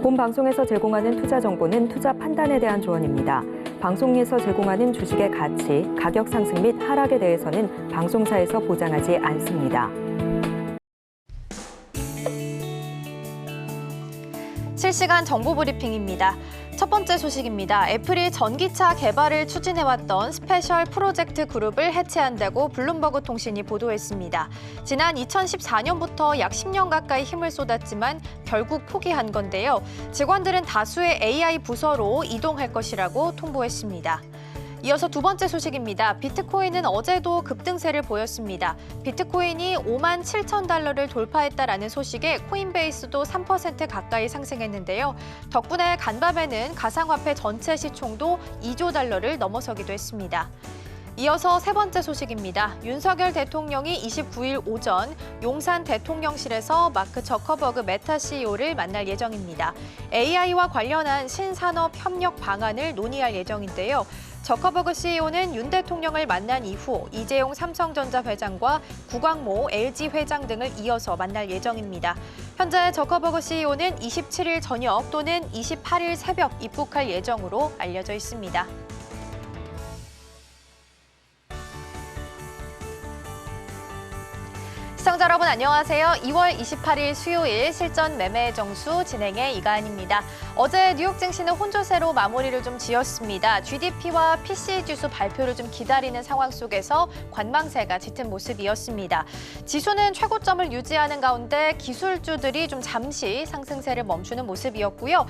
본 방송에서 제공하는 투자 정보는 투자 판단에 대한 조언입니다. 방송에서 제공하는 주식의 가치, 가격 상승 및 하락에 대해서는 방송사에서 보장하지 않습니다. 실시간 정보 브리핑입니다. 첫 번째 소식입니다. 애플이 전기차 개발을 추진해왔던 스페셜 프로젝트 그룹을 해체한다고 블룸버그 통신이 보도했습니다. 지난 2014년부터 약 10년 가까이 힘을 쏟았지만 결국 포기한 건데요. 직원들은 다수의 AI 부서로 이동할 것이라고 통보했습니다. 이어서 두 번째 소식입니다. 비트코인은 어제도 급등세를 보였습니다. 비트코인이 5만 7천 달러를 돌파했다라는 소식에 코인베이스도 3% 가까이 상승했는데요. 덕분에 간밤에는 가상화폐 전체 시총도 2조 달러를 넘어서기도 했습니다. 이어서 세 번째 소식입니다. 윤석열 대통령이 29일 오전 용산 대통령실에서 마크 저커버그 메타 CEO를 만날 예정입니다. AI와 관련한 신산업 협력 방안을 논의할 예정인데요. 저커버그 CEO는 윤 대통령을 만난 이후 이재용 삼성전자 회장과 구광모 LG 회장 등을 이어서 만날 예정입니다. 현재 저커버그 CEO는 27일 저녁 또는 28일 새벽 입국할 예정으로 알려져 있습니다. 시청자 여러분 안녕하세요. 2월 28일 수요일 실전 매매 정수 진행의 이가은입니다. 어제 뉴욕 증시는 혼조세로 마무리를 좀 지었습니다. GDP와 PC 지수 발표를 좀 기다리는 상황 속에서 관망세가 짙은 모습이었습니다. 지수는 최고점을 유지하는 가운데 기술주들이 좀 잠시 상승세를 멈추는 모습이었고요.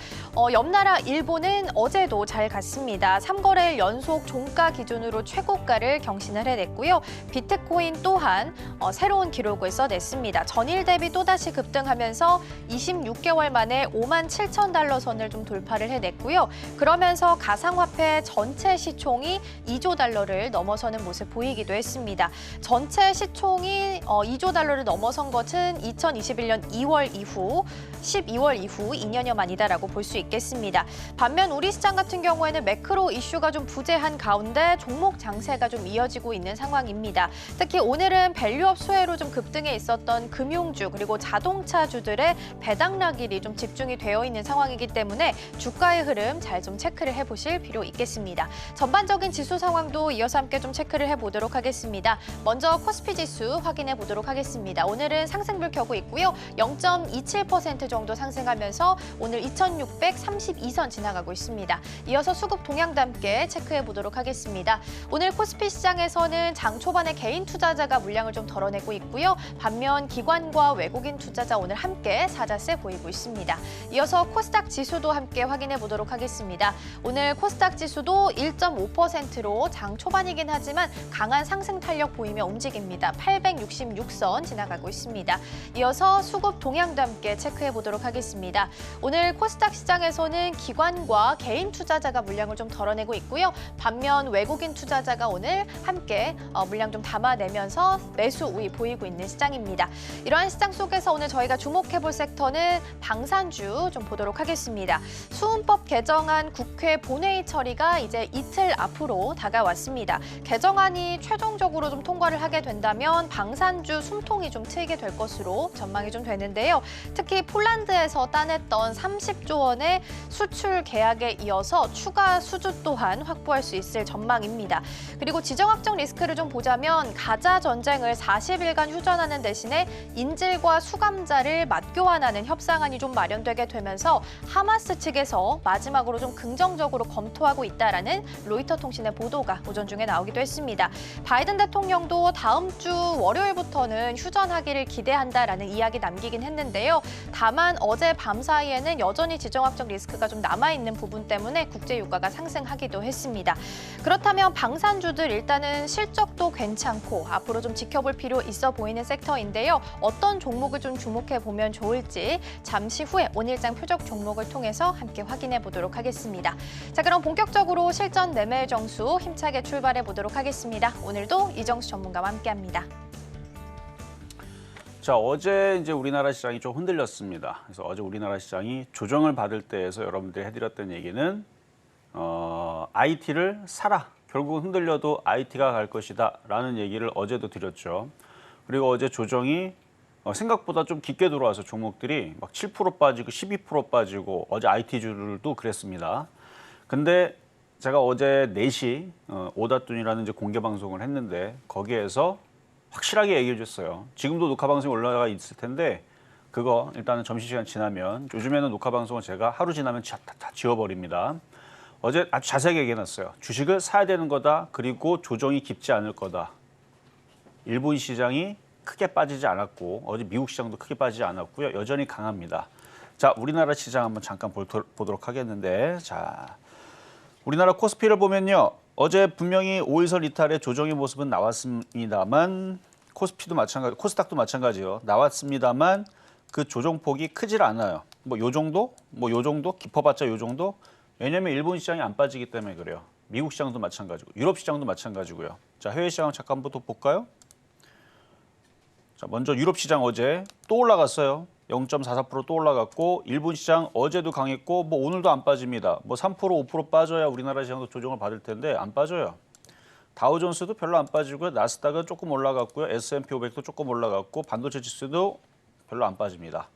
옆 나라 일본은 어제도 잘 갔습니다. 3거래일 연속 종가 기준으로 최고가를 경신을 해냈고요. 비트코인 또한 새로운 기록을 써냈습니다. 전일 대비 또다시 급등하면서 26개월 만에 5만 7천 달러 선을 좀 돌파를 해냈고요. 그러면서 가상화폐 전체 시총이 2조 달러를 넘어서는 모습 보이기도 했습니다. 전체 시총이 2조 달러를 넘어선 것은 2021년 2월 이후 12월 이후 2년여 만이다라고 볼 수 있겠습니다. 반면 우리 시장 같은 경우에는 매크로 이슈가 좀 부재한 가운데 종목 장세가 좀 이어지고 있는 상황입니다. 특히 오늘은 밸류업 수혜로 좀 급등해 있었던 금융주 그리고 자동차주들의 배당락일이 좀 집중이 되어 있는 상황이기 때문에 주가의 흐름 잘 좀 체크를 해보실 필요 있겠습니다. 전반적인 지수 상황도 이어서 함께 좀 체크를 해보도록 하겠습니다. 먼저 코스피 지수 확인해 보도록 하겠습니다. 오늘은 상승불 켜고 있고요. 0.27% 정도 상승하면서 오늘 2632선 지나가고 있습니다. 이어서 수급 동향도 함께 체크해 보도록 하겠습니다. 오늘 코스피 시장에서는 장 초반에 개인 투자자가 물량을 좀 덜어내고 있고요. 반면 기관과 외국인 투자자 오늘 함께 사자세 보이고 있습니다. 이어서 코스닥 지수도 함께 확인해 보도록 하겠습니다. 오늘 코스닥 지수도 1.5%로 장 초반이긴 하지만 강한 상승 탄력 보이며 움직입니다. 866선 지나가고 있습니다. 이어서 수급 동향도 함께 체크해 보도록 하겠습니다. 오늘 코스닥 시장에서는 기관과 개인 투자자가 물량을 좀 덜어내고 있고요. 반면 외국인 투자자가 오늘 함께 물량 좀 담아내면서 매수 우위 보이고 있는 시장입니다. 이러한 시장 속에서 오늘 저희가 주목해볼 섹터는 방산주 좀 보도록 하겠습니다. 수은법 개정안 국회 본회의 처리가 이제 이틀 앞으로 다가왔습니다. 개정안이 최종적으로 좀 통과를 하게 된다면 방산주 숨통이 좀 트이게 될 것으로 전망이 좀 되는데요. 특히 폴란드에서 따냈던 30조 원의 수출 계약에 이어서 추가 수주 또한 확보할 수 있을 전망입니다. 그리고 지정학적 리스크를 좀 보자면 가자 전쟁을 40일간 휴전하는 대신에 인질과 수감자를 맞교환하는 협상안이 좀 마련되게 되면서 하마스 측에서 마지막으로 좀 긍정적으로 검토하고 있다라는 로이터 통신의 보도가 오전 중에 나오기도 했습니다. 바이든 대통령도 다음 주 월요일부터는 휴전하기를 기대한다라는 이야기 남기긴 했는데요. 다만 어제 밤 사이에는 여전히 지정학적 리스크가 좀 남아있는 부분 때문에 국제 유가가 상승하기도 했습니다. 그렇다면 방산주들 일단은 실적도 괜찮고 앞으로 좀 지켜볼 필요 있어 보이는 섹터인데요. 어떤 종목을 좀 주목해 보면 좋을지 잠시 후에 오늘장 표적 종목을 통해서 함께 확인해 보도록 하겠습니다. 자, 그럼 본격적으로 실전 매매 정수 힘차게 출발해 보도록 하겠습니다. 오늘도 이정수 전문가와 함께합니다. 자, 어제 이제 우리나라 시장이 좀 흔들렸습니다. 그래서 어제 우리나라 시장이 조정을 받을 때에서 여러분들이 해드렸던 얘기는 IT를 사라. 결국 흔들려도 IT가 갈 것이다 라는 얘기를 어제도 드렸죠. 그리고 어제 조정이 생각보다 좀 깊게 들어와서 종목들이 막 7% 빠지고 12% 빠지고 어제 IT주들도 그랬습니다. 근데 제가 어제 4시 오다툰이라는 이제 공개 방송을 했는데 거기에서 확실하게 얘기해 줬어요. 지금도 녹화 방송이 올라가 있을 텐데 그거 일단은 점심시간 지나면 요즘에는 녹화 방송을 제가 하루 지나면 다 지워버립니다. 어제 아주 자세하게 얘기해놨어요. 주식을 사야 되는 거다. 그리고 조정이 깊지 않을 거다. 일본 시장이 크게 빠지지 않았고 어제 미국 시장도 크게 빠지지 않았고요. 여전히 강합니다. 자, 우리나라 시장 한번 잠깐 보도록 하겠는데 자, 우리나라 코스피를 보면요. 어제 분명히 5일선 이탈의 조정의 모습은 나왔습니다만 코스피도 마찬가지, 코스닥도 마찬가지요. 나왔습니다만 그 조정폭이 크질 않아요. 뭐 요 정도? 뭐 요 정도? 깊어봤자 요 정도? 왜냐면 일본 시장이 안 빠지기 때문에 그래요. 미국 시장도 마찬가지고 유럽 시장도 마찬가지고요. 자, 해외 시장 잠깐부터 볼까요? 자, 먼저 유럽 시장 어제 또 올라갔어요. 0.44% 또 올라갔고 일본 시장 어제도 강했고 뭐 오늘도 안 빠집니다. 뭐 3% 5% 빠져야 우리나라 시장도 조정을 받을 텐데 안 빠져요. 다우존스도 별로 안 빠지고요. 나스닥은 조금 올라갔고요. S&P 500도 조금 올라갔고 반도체 지수도 별로 안 빠집니다.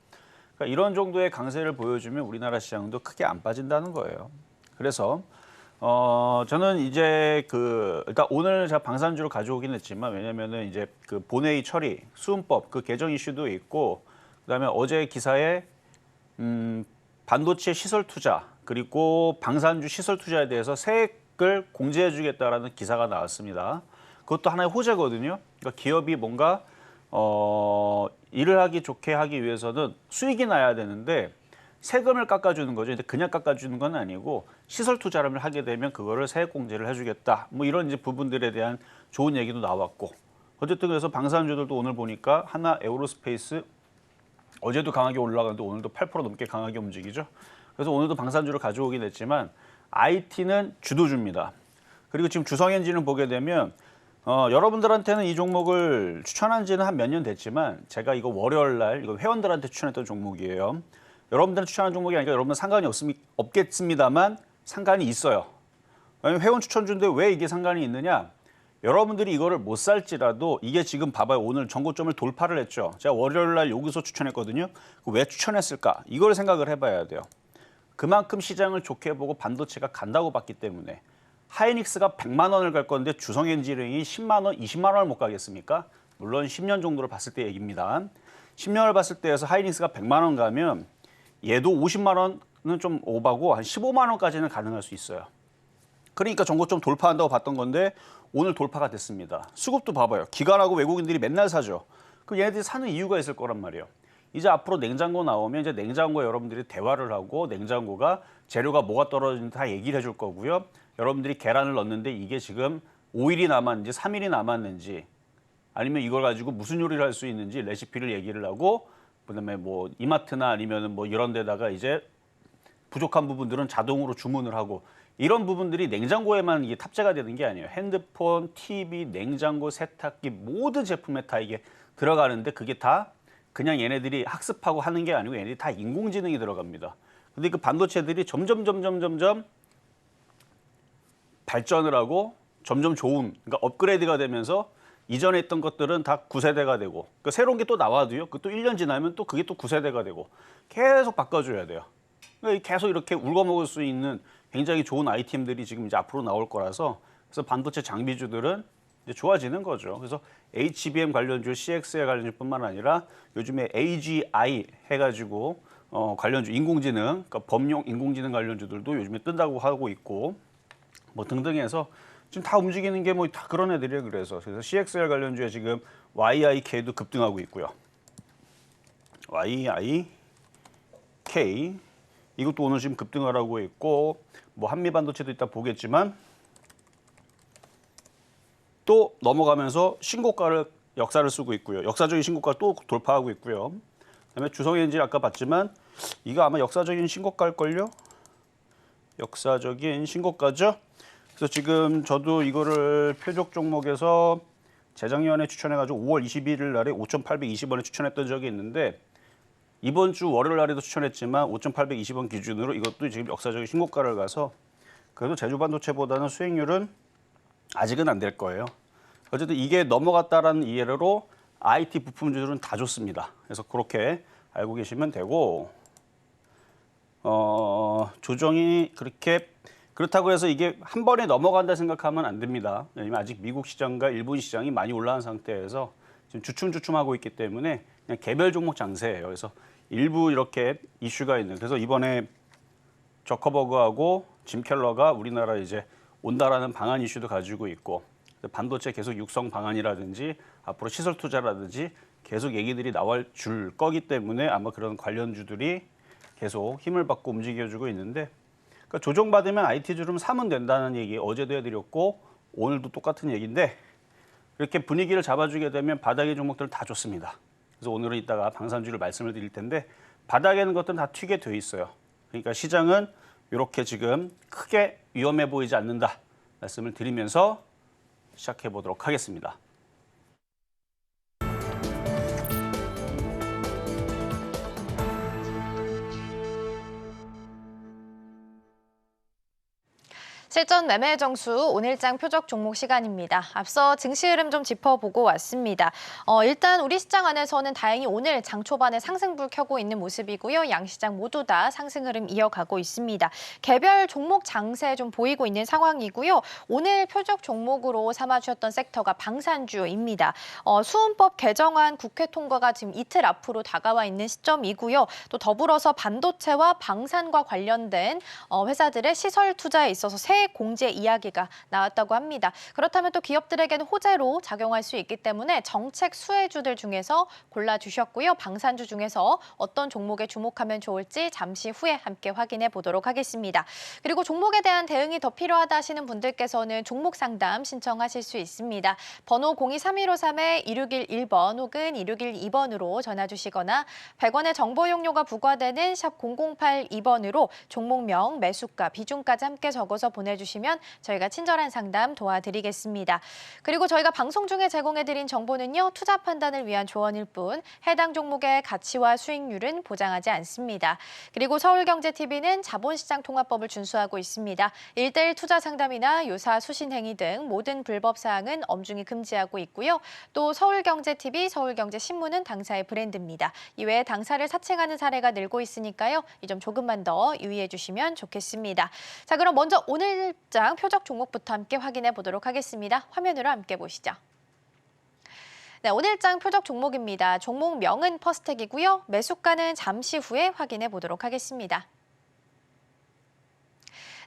그러니까 이런 정도의 강세를 보여주면 우리나라 시장도 크게 안 빠진다는 거예요. 그래서 저는 이제 일단 오늘 제가 방산주를 가져오긴 했지만 왜냐면은 이제 그 본회의 처리, 수은법 그 개정 이슈도 있고 그다음에 어제 기사에 반도체 시설 투자 그리고 방산주 시설 투자에 대해서 세액을 공제해주겠다라는 기사가 나왔습니다. 그것도 하나의 호재거든요. 그러니까 기업이 뭔가 일을 하기 좋게 하기 위해서는 수익이 나야 되는데 세금을 깎아주는 거죠. 근데 그냥 깎아주는 건 아니고 시설 투자를 하게 되면 그거를 세액 공제를 해주겠다. 뭐 이런 이제 부분들에 대한 좋은 얘기도 나왔고 어쨌든 그래서 방산주들도 오늘 보니까 하나 에어로스페이스 어제도 강하게 올라가는데 오늘도 8% 넘게 강하게 움직이죠. 그래서 오늘도 방산주를 가져오긴 했지만 IT는 주도주입니다. 그리고 지금 주성엔진을 보게 되면 여러분들한테는 이 종목을 추천한 지는 한 몇 년 됐지만 제가 이거 월요일 날 이거 회원들한테 추천했던 종목이에요. 여러분들은 추천한 종목이 아니니까 여러분은 상관이 없겠습니다만 상관이 있어요. 왜냐면 회원 추천주인데 왜 이게 상관이 있느냐? 여러분들이 이거를 못 살지라도 이게 지금 봐봐요. 오늘 전고점을 돌파를 했죠. 제가 월요일 날 여기서 추천했거든요. 왜 추천했을까? 이걸 생각을 해봐야 돼요. 그만큼 시장을 좋게 보고 반도체가 간다고 봤기 때문에 하이닉스가 100만 원을 갈 건데 주성엔지능이 10만 원, 20만 원을 못 가겠습니까? 물론 10년 정도를 봤을 때 얘기입니다. 10년을 봤을 때에서 하이닉스가 100만 원 가면 얘도 50만 원은 좀 오바고 한 15만 원까지는 가능할 수 있어요. 그러니까 전고점 돌파한다고 봤던 건데 오늘 돌파가 됐습니다. 수급도 봐봐요. 기관하고 외국인들이 맨날 사죠. 그럼 얘네들이 사는 이유가 있을 거란 말이에요. 이제 앞으로 냉장고 나오면 이제 냉장고에 여러분들이 대화를 하고 냉장고가 재료가 뭐가 떨어지는지 다 얘기를 해줄 거고요. 여러분들이 계란을 넣는데 이게 지금 5일이 남았는지 3일이 남았는지 아니면 이걸 가지고 무슨 요리를 할 수 있는지 레시피를 얘기를 하고 그다음에 뭐 이마트나 아니면은 뭐 이런 데다가 이제 부족한 부분들은 자동으로 주문을 하고 이런 부분들이 냉장고에만 이게 탑재가 되는 게 아니에요. 핸드폰, TV, 냉장고, 세탁기 모든 제품에 다 이게 들어가는데 그게 다 그냥 얘네들이 학습하고 하는 게 아니고 얘네들이 다 인공지능이 들어갑니다. 근데 그 반도체들이 점점 발전을 하고 점점 좋은 그러니까 업그레이드가 되면서 이전에 했던 것들은 다 9세대가 되고 그러니까 새로운 게 또 나와도요. 그 또 1년 지나면 또 그게 또 9세대가 되고 계속 바꿔줘야 돼요. 그러니까 계속 이렇게 울거먹을 수 있는 굉장히 좋은 아이템들이 지금 이제 앞으로 나올 거라서 그래서 반도체 장비주들은 이제 좋아지는 거죠. 그래서 HBM 관련주, CXL 관련주뿐만 아니라 요즘에 AGI 해가지고 관련주 인공지능, 그러니까 범용 인공지능 관련주들도 요즘에 뜬다고 하고 있고 뭐 등등해서 지금 다 움직이는 게 뭐 다 그런 애들이에요. 그래서 CXL 관련주에 지금 YIK도 급등하고 있고요. YIK 이것도 오늘 지금 급등을 하고 있고 뭐 한미반도체도 이따 보겠지만 또 넘어가면서 신고가를 역사를 쓰고 있고요. 역사적인 신고가 또 돌파하고 있고요. 그다음에 주성엔진 아까 봤지만 이거 아마 역사적인 신고가일걸요. 역사적인 신고가죠. 그래서 지금 저도 이거를 표적 종목에서 재작년에 추천해가지고 5월 21일 날에 5,820원에 추천했던 적이 있는데 이번 주 월요일 날에도 추천했지만 5,820원 기준으로 이것도 지금 역사적인 신고가를 가서 그래도 제주반도체보다는 수익률은 아직은 안 될 거예요. 어쨌든 이게 넘어갔다라는 이해로 IT 부품주들은 다 좋습니다. 그래서 그렇게 알고 계시면 되고 조정이 그렇다고 해서 이게 한 번에 넘어간다 생각하면 안 됩니다. 왜냐면 아직 미국 시장과 일본 시장이 많이 올라간 상태에서 지금 주춤주춤하고 있기 때문에 그냥 개별 종목 장세예요. 그래서 일부 이렇게 이슈가 있는. 그래서 이번에 저커버그하고 짐 켈러가 우리나라 이제 온다라는 방안 이슈도 가지고 있고 반도체 계속 육성 방안이라든지 앞으로 시설 투자라든지 계속 얘기들이 나올 줄 거기 때문에 아마 그런 관련주들이 계속 힘을 받고 움직여주고 있는데 그러니까 조정받으면 IT주를 사면 된다는 얘기 어제도 해드렸고 오늘도 똑같은 얘기인데 이렇게 분위기를 잡아주게 되면 바닥의 종목들 다 좋습니다. 그래서 오늘은 이따가 방산주를 말씀을 드릴 텐데 바닥에 있는 것들은 다 튀게 돼 있어요. 그러니까 시장은 이렇게 지금 크게 위험해 보이지 않는다 말씀을 드리면서 시작해 보도록 하겠습니다. 실전 매매 정수 오늘장 표적 종목 시간입니다. 앞서 증시 흐름 좀 짚어보고 왔습니다. 일단 우리 시장 안에서는 다행히 오늘 장 초반에 상승불 켜고 있는 모습이고요. 양시장 모두 다 상승 흐름 이어가고 있습니다. 개별 종목 장세 좀 보이고 있는 상황이고요. 오늘 표적 종목으로 삼아주셨던 섹터가 방산주입니다. 수은법 개정안 국회 통과가 지금 이틀 앞으로 다가와 있는 시점이고요. 또 더불어서 반도체와 방산과 관련된 회사들의 시설 투자에 있어서 새 공제 이야기가 나왔다고 합니다. 그렇다면 또 기업들에게는 호재로 작용할 수 있기 때문에 정책 수혜주들 중에서 골라주셨고요. 방산주 중에서 어떤 종목에 주목하면 좋을지 잠시 후에 함께 확인해 보도록 하겠습니다. 그리고 종목에 대한 대응이 더 필요하다 하시는 분들께서는 종목 상담 신청하실 수 있습니다. 번호 023153-2611번 혹은 2612번으로 전화 주시거나 100원의 정보 용료가 부과되는 샵 0082번으로 종목명, 매수가, 비중까지 함께 적어서 보내주시면 저희가 친절한 상담 도와드리겠습니다. 그리고 저희가 방송 중에 제공해드린 정보는요. 투자 판단을 위한 조언일 뿐 해당 종목의 가치와 수익률은 보장하지 않습니다. 그리고 서울경제TV는 자본시장통화법을 준수하고 있습니다. 1:1 투자 상담이나 유사 수신 행위 등 모든 불법 사항은 엄중히 금지하고 있고요. 또 서울경제TV, 서울경제신문은 당사의 브랜드입니다. 이외에 당사를 사칭하는 사례가 늘고 있으니까요. 이 점 조금만 더 유의해 주시면 좋겠습니다. 자, 그럼 먼저 오늘장 표적 종목부터 함께 확인해 보도록 하겠습니다. 화면으로 함께 보시죠. 네, 오늘장 표적 종목입니다. 종목명은 퍼스텍이고요. 매수가는 잠시 후에 확인해 보도록 하겠습니다.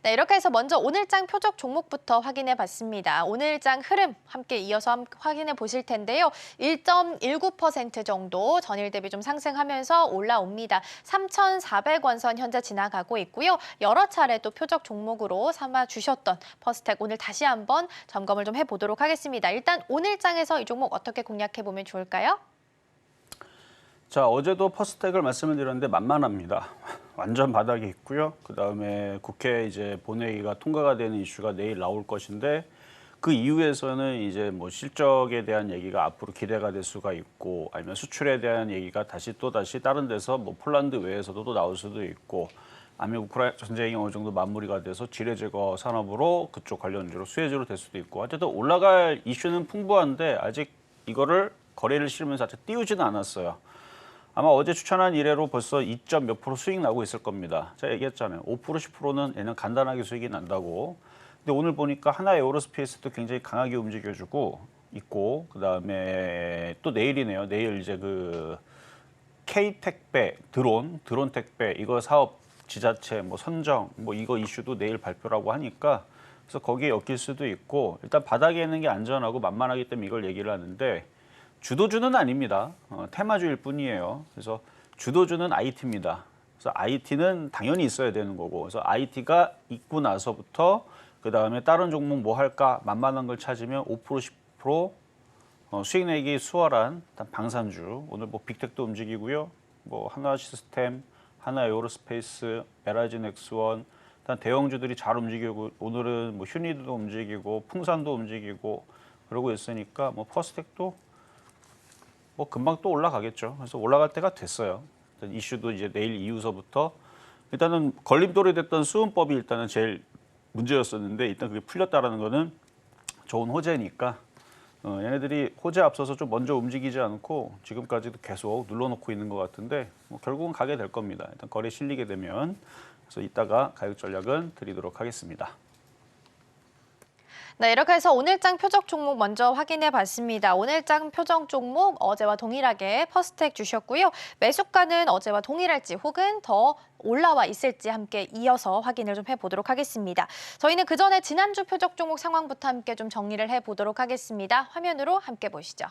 네, 이렇게 해서 먼저 오늘장 표적 종목부터 확인해 봤습니다. 오늘장 흐름 함께 이어서 확인해 보실 텐데요. 1.19% 정도 전일 대비 좀 상승하면서 올라옵니다. 3,400원 선 현재 지나가고 있고요. 여러 차례 또 표적 종목으로 삼아 주셨던 퍼스텍 오늘 다시 한번 점검을 좀 해보도록 하겠습니다. 일단 오늘장에서 이 종목 어떻게 공략해 보면 좋을까요? 자, 어제도 퍼스텍을 말씀을 드렸는데 만만합니다. 완전 바닥에 있고요. 그다음에 국회 이제 본회의가 통과가 되는 이슈가 내일 나올 것인데 그 이후에서는 이제 뭐 실적에 대한 얘기가 앞으로 기대가 될 수가 있고 아니면 수출에 대한 얘기가 다시 다른 데서 뭐 폴란드 외에서도 또 나올 수도 있고 아니면 우크라이나 전쟁이 어느 정도 마무리가 돼서 지뢰 제거 산업으로 그쪽 관련주로 수혜주로 될 수도 있고 어쨌든 올라갈 이슈는 풍부한데 아직 이거를 거래를 실으면서 아직 띄우지는 않았어요. 아마 어제 추천한 이래로 벌써 2점 몇 프로 수익 나고 있을 겁니다. 제가 얘기했잖아요. 5% 10%는 얘는 간단하게 수익이 난다고. 근데 오늘 보니까 하나 에어로스페이스도 굉장히 강하게 움직여주고 있고 그다음에 또 내일이네요. 내일 이제 그 K 택배 드론 택배 이거 사업 지자체 뭐 선정 뭐 이거 이슈도 내일 발표라고 하니까 그래서 거기에 엮일 수도 있고 일단 바닥에 있는 게 안전하고 만만하기 때문에 이걸 얘기를 하는데 주도주는 아닙니다. 테마주일 뿐이에요. 그래서 주도주는 IT입니다. 그래서 IT는 당연히 있어야 되는 거고 그래서 IT가 있고 나서부터 그다음에 다른 종목 뭐 할까 만만한 걸 찾으면 5% 10% 수익 내기 수월한 방산주 오늘 뭐 빅텍도 움직이고요. 뭐 하나 시스템, 하나 에어로스페이스, 에라진 엑스원 일단 대형주들이 잘 움직이고 오늘은 뭐 휴니드도 움직이고 풍산도 움직이고 그러고 있으니까 뭐 퍼스텍도 뭐 금방 또 올라가겠죠. 그래서 올라갈 때가 됐어요. 일단 이슈도 이제 내일 이후서부터 일단은 걸림돌이 됐던 수은법이 일단은 제일 문제였었는데 일단 그게 풀렸다라는 거는 좋은 호재니까 얘네들이 호재 앞서서 좀 먼저 움직이지 않고 지금까지도 계속 눌러놓고 있는 것 같은데 뭐 결국은 가게 될 겁니다. 일단 거래 실리게 되면 그래서 이따가 가격 전략은 드리도록 하겠습니다. 네, 이렇게 해서 오늘장 표적 종목 먼저 확인해 봤습니다. 오늘장 표적 종목 어제와 동일하게 퍼스텍 주셨고요. 매수가는 어제와 동일할지 혹은 더 올라와 있을지 함께 이어서 확인을 좀 해보도록 하겠습니다. 저희는 그 전에 지난주 표적 종목 상황부터 함께 좀 정리를 해보도록 하겠습니다. 화면으로 함께 보시죠.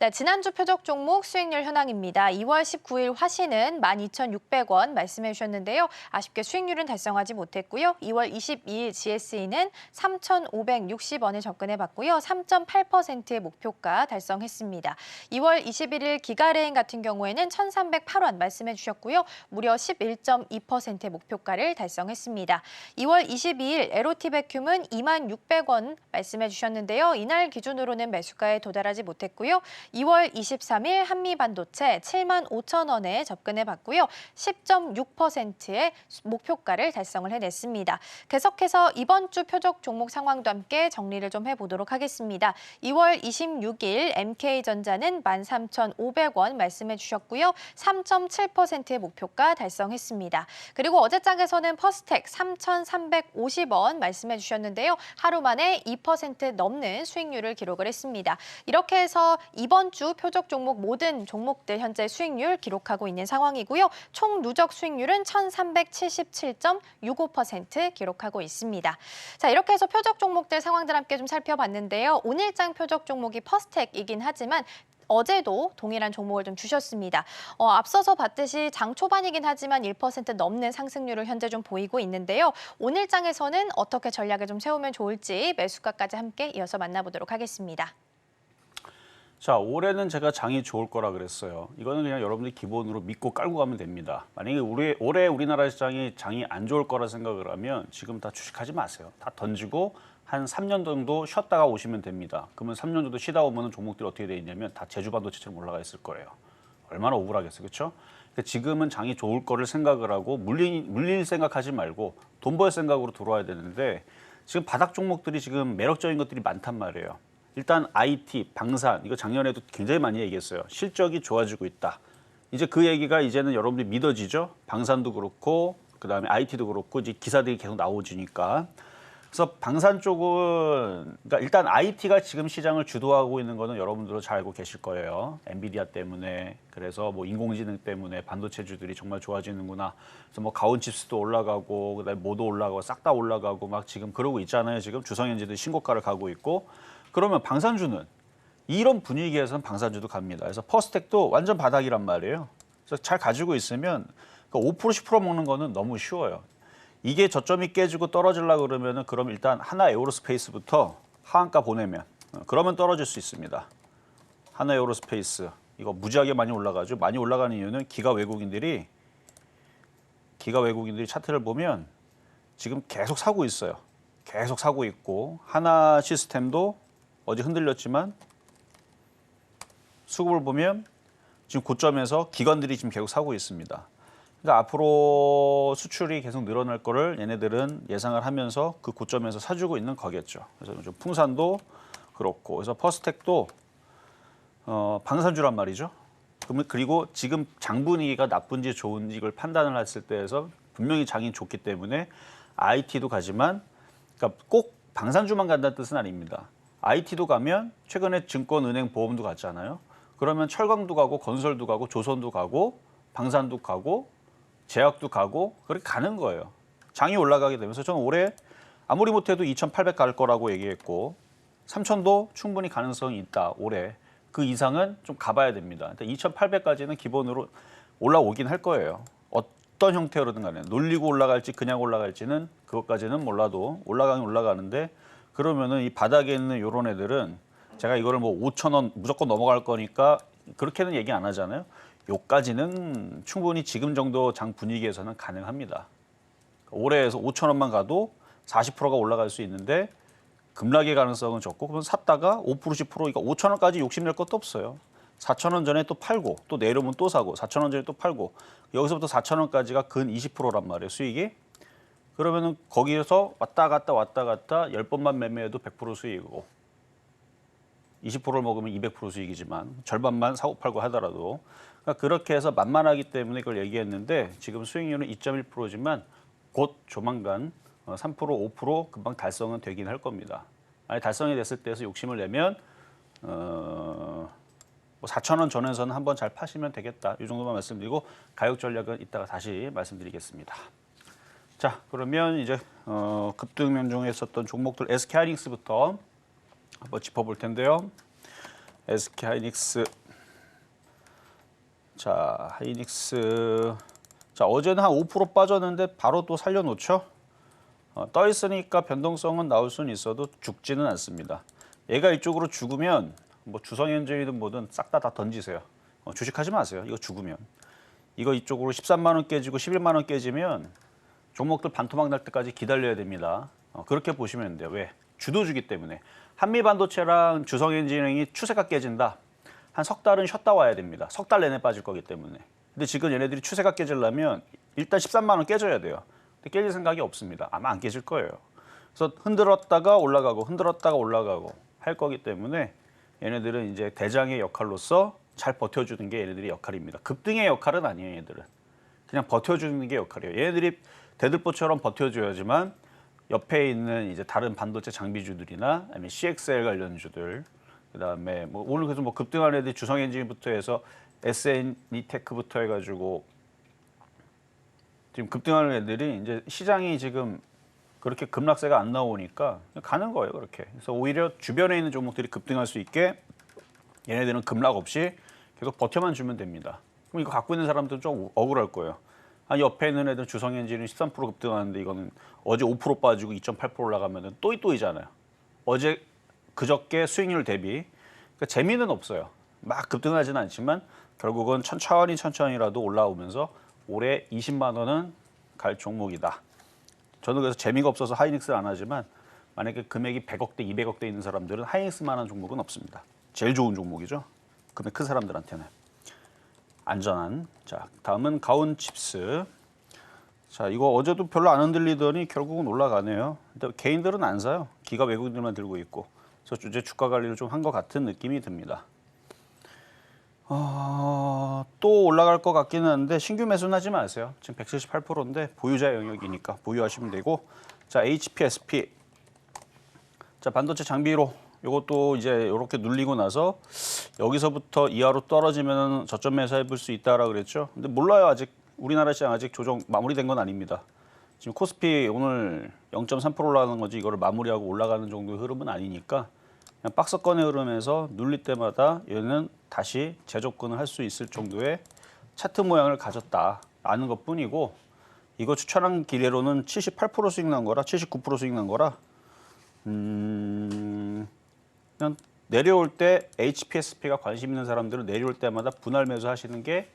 네, 지난주 표적 종목 수익률 현황입니다. 2월 19일 화신은 12,600원 말씀해 주셨는데요. 아쉽게 수익률은 달성하지 못했고요. 2월 22일 GSE는 3,560원에 접근해 봤고요. 3.8%의 목표가 달성했습니다. 2월 21일 기가레인 같은 경우에는 1,308원 말씀해 주셨고요. 무려 11.2%의 목표가를 달성했습니다. 2월 22일 에로티베큐은 26,600원 말씀해 주셨는데요. 이날 기준으로는 매수가에 도달하지 못했고요. 2월 23일 한미반도체 75,000원에 접근해 봤고요. 10.6%의 목표가를 달성을 해냈습니다. 계속해서 이번 주 표적 종목 상황도 함께 정리를 좀 해보도록 하겠습니다. 2월 26일 MK전자는 13,500원 말씀해 주셨고요. 3.7%의 목표가 달성했습니다. 그리고 어제장에서는 퍼스텍 3,350원 말씀해 주셨는데요. 하루 만에 2% 넘는 수익률을 기록을 했습니다. 이렇게 해서 이번 주 표적 종목 모든 종목들 현재 수익률 기록하고 있는 상황이고요. 총 누적 수익률은 1,377.65% 기록하고 있습니다. 자, 이렇게 해서 표적 종목들 상황들 함께 좀 살펴봤는데요. 오늘장 표적 종목이 퍼스텍이긴 하지만 어제도 동일한 종목을 좀 주셨습니다. 앞서서 봤듯이 장 초반이긴 하지만 1% 넘는 상승률을 현재 좀 보이고 있는데요. 오늘 장에서는 어떻게 전략을 좀 세우면 좋을지 매수가까지 함께 이어서 만나보도록 하겠습니다. 자, 올해는 제가 장이 좋을 거라 그랬어요. 이거는 그냥 여러분들이 기본으로 믿고 깔고 가면 됩니다. 만약에 올해 우리나라 시장이 장이 안 좋을 거라 생각을 하면 지금 다 주식하지 마세요. 다 던지고 한 3년 정도 쉬었다가 오시면 됩니다. 그러면 3년 정도 쉬다 오면 종목들이 어떻게 돼 있냐면 다 제주반도체처럼 올라가 있을 거예요. 얼마나 억울하겠어요, 그렇죠? 그러니까 지금은 장이 좋을 거를 생각을 하고 물릴 생각하지 말고 돈 벌 생각으로 들어와야 되는데 지금 바닥 종목들이 지금 매력적인 것들이 많단 말이에요. 일단 IT, 방산, 이거 작년에도 굉장히 많이 얘기했어요. 실적이 좋아지고 있다. 이제 그 얘기가 이제는 여러분들이 믿어지죠. 방산도 그렇고 그다음에 IT도 그렇고 이제 기사들이 계속 나오지니까. 그래서 방산 쪽은 그러니까 일단 IT가 지금 시장을 주도하고 있는 거는 여러분들도 잘 알고 계실 거예요. 엔비디아 때문에 그래서 뭐 인공지능 때문에 반도체주들이 정말 좋아지는구나. 그래서 뭐 가온칩스도 올라가고 그다음에 모도 올라가고 싹 다 올라가고 막 지금 그러고 있잖아요. 지금 주성엔지도 신고가를 가고 있고. 그러면 방산주는 이런 분위기에서는 방산주도 갑니다. 그래서 퍼스텍도 완전 바닥이란 말이에요. 그래서 잘 가지고 있으면 5% 10% 먹는 거는 너무 쉬워요. 이게 저점이 깨지고 떨어지려고 그러면은 그럼 일단 하나 에어로스페이스부터 하한가 보내면 그러면 떨어질 수 있습니다. 하나 에어로스페이스 이거 무지하게 많이 올라가죠. 많이 올라가는 이유는 기가 외국인들이 차트를 보면 지금 계속 사고 있어요. 계속 사고 있고 하나 시스템도 어제 흔들렸지만 수급을 보면 지금 고점에서 기관들이 지금 계속 사고 있습니다. 그러니까 앞으로 수출이 계속 늘어날 거를 얘네들은 예상을 하면서 그 고점에서 사주고 있는 거겠죠. 그래서 좀 풍산도 그렇고 그래서 퍼스텍도 방산주란 말이죠. 그리고 지금 장 분위기가 나쁜지 좋은지 이걸 판단을 했을 때에서 분명히 장이 좋기 때문에 IT도 가지만 그러니까 꼭 방산주만 간다는 뜻은 아닙니다. IT도 가면 최근에 증권, 은행, 보험도 갔잖아요. 그러면 철강도 가고 건설도 가고 조선도 가고 방산도 가고 제약도 가고 그렇게 가는 거예요. 장이 올라가게 되면서 저는 올해 아무리 못해도 2,800 갈 거라고 얘기했고 3,000도 충분히 가능성이 있다. 올해 그 이상은 좀 가봐야 됩니다. 2,800까지는 기본으로 올라오긴 할 거예요. 어떤 형태로든 간에 놀리고 올라갈지 그냥 올라갈지는 그것까지는 몰라도 올라가긴 올라가는데 그러면은 이 바닥에 있는 요런 애들은 제가 이거를 뭐 5,000원 무조건 넘어갈 거니까 그렇게는 얘기 안 하잖아요. 요까지는 충분히 지금 정도 장 분위기에서는 가능합니다. 올해에서 5,000원만 가도 40%가 올라갈 수 있는데 급락의 가능성은 적고 그러면 샀다가 5% 10% 이거 5,000원까지 욕심낼 것도 없어요. 4,000원 전에 또 팔고 또 내려오면 또 사고 4,000원 전에 또 팔고 여기서부터 4,000원까지가 근 20%란 말이에요. 수익이. 그러면은 거기에서 왔다 갔다 10번만 매매해도 100% 수익이고 20%를 먹으면 200% 수익이지만 절반만 사고 팔고 하더라도 그러니까 그렇게 해서 만만하기 때문에 그걸 얘기했는데 지금 수익률은 2.1%지만 곧 조만간 3%, 5% 금방 달성은 되긴 할 겁니다. 만약 달성이 됐을 때에서 욕심을 내면 4,000원 전에서는 한번 잘 파시면 되겠다. 이 정도만 말씀드리고 가격 전략은 이따가 다시 말씀드리겠습니다. 자, 그러면 이제 급등 중에 있었던 종목들 SK하이닉스부터 한번 짚어볼 텐데요. SK하이닉스. 자, 하이닉스. 자, 어제는 한 5% 빠졌는데 바로 또 살려놓죠. 떠 있으니까 변동성은 나올 수는 있어도 죽지는 않습니다. 얘가 이쪽으로 죽으면 뭐 주성엔진이든 뭐든 싹 다 던지세요. 주식하지 마세요. 이거 죽으면. 이거 이쪽으로 13만 원 깨지고 11만 원 깨지면 종목들 반토막 날 때까지 기다려야 됩니다. 그렇게 보시면 돼요. 왜? 주도주기 때문에. 한미반도체랑 주성엔지닝이 추세가 깨진다. 한 석 달은 쉬었다 와야 됩니다. 석 달 내내 빠질 거기 때문에. 근데 지금 얘네들이 추세가 깨지려면 일단 13만 원 깨져야 돼요. 근데 깨질 생각이 없습니다. 아마 안 깨질 거예요. 그래서 흔들었다가 올라가고 흔들었다가 올라가고 할 거기 때문에 얘네들은 이제 대장의 역할로서 잘 버텨주는 게 얘네들의 역할입니다. 급등의 역할은 아니에요, 얘들은. 그냥 버텨주는 게 역할이에요. 얘네들이 대들보처럼 버텨줘야지만 옆에 있는 이제 다른 반도체 장비주들이나 아니면 CXL 관련주들, 그다음에 뭐 오늘 그래서 뭐 급등한 애들 주성엔진부터 해서 SNE테크부터 해가지고 지금 급등하는 애들이 이제 시장이 지금 그렇게 급락세가 안 나오니까 가는 거예요, 그렇게. 그래서 오히려 주변에 있는 종목들이 급등할 수 있게 얘네들은 급락 없이 계속 버텨만 주면 됩니다. 그럼 이거 갖고 있는 사람들은 좀 억울할 거예요. 아니 옆에 있는 애들 주성엔진은 13% 급등하는데 이거는 어제 5% 빠지고 2.8% 올라가면은 또이또이잖아요. 어제 그저께 수익률 대비 그러니까 재미는 없어요. 막 급등하지는 않지만 결국은 천천히라도 올라오면서 올해 20만 원은 갈 종목이다. 저는 그래서 재미가 없어서 하이닉스를 안 하지만 만약에 금액이 100억대, 200억대 있는 사람들은 하이닉스만한 종목은 없습니다. 제일 좋은 종목이죠. 금액 큰 사람들한테는. 안전한. 자, 다음은 가온칩스. 자, 이거 어제도 별로 안 흔들리더니 결국은 올라가네요. 근데 개인들은 안 사요. 기가 외국인들만 들고 있고. 그래서 이제 주가 관리를 좀 한 것 같은 느낌이 듭니다. 또 올라갈 것 같기는 한데 신규 매수는 하지 마세요. 지금 178%인데 보유자 영역이니까 보유하시면 되고. 자, HPSP. 자, 반도체 장비로 이것도 이제 이렇게 눌리고 나서 여기서부터 이하로 떨어지면 저점 매수해 볼 수 있다라고 그랬죠. 근데 몰라요. 아직 우리나라 시장 아직 조정 마무리된 건 아닙니다. 지금 코스피 오늘 0.3% 올라가는 거지 이거를 마무리하고 올라가는 정도의 흐름은 아니니까 그냥 박스권의 흐름에서 눌릴 때마다 얘는 다시 재접근을 할 수 있을 정도의 차트 모양을 가졌다라는 것뿐이고 이거 추천한 기례로는 78% 수익 난 거라 79% 수익 난 거라 그냥 내려올 때 HPSP가 관심 있는 사람들은 내려올 때마다 분할 매수 하시는 게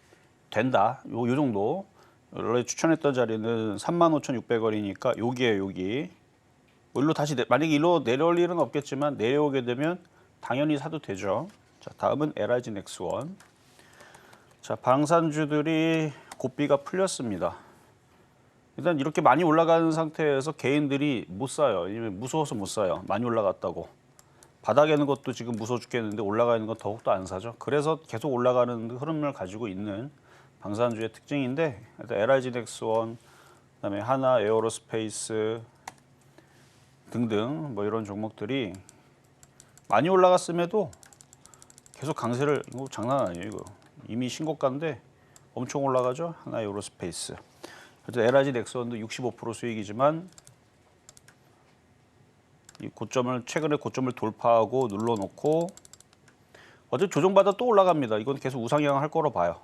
된다. 요 정도. 원래 추천했던 자리는 35,600원이니까 여기에요, 여기. 일로 다시 만약에 일로 내려올 일은 없겠지만 내려오게 되면 당연히 사도 되죠. 자, 다음은 LIG 넥스원. 자, 방산주들이 고삐가 풀렸습니다. 일단 이렇게 많이 올라가는 상태에서 개인들이 못 사요. 왜냐면 무서워서 못 사요. 많이 올라갔다고. 바닥에 있는 것도 지금 무서워 죽겠는데 올라가 있는 건 더욱더 안 사죠. 그래서 계속 올라가는 흐름을 가지고 있는 방산주의 특징인데 LIG 넥스원, 그다음에 하나 에어로스페이스 등등 뭐 이런 종목들이 많이 올라갔음에도 계속 강세를 이거 장난 아니에요. 이거 이미 신고가인데 엄청 올라가죠. 하나 에어로스페이스. 그래서 LIG 넥스원도 65% 수익이지만 이 고점을 최근에 고점을 돌파하고 눌러놓고 어제 조정받아 또 올라갑니다. 이건 계속 우상향 할 거로 봐요.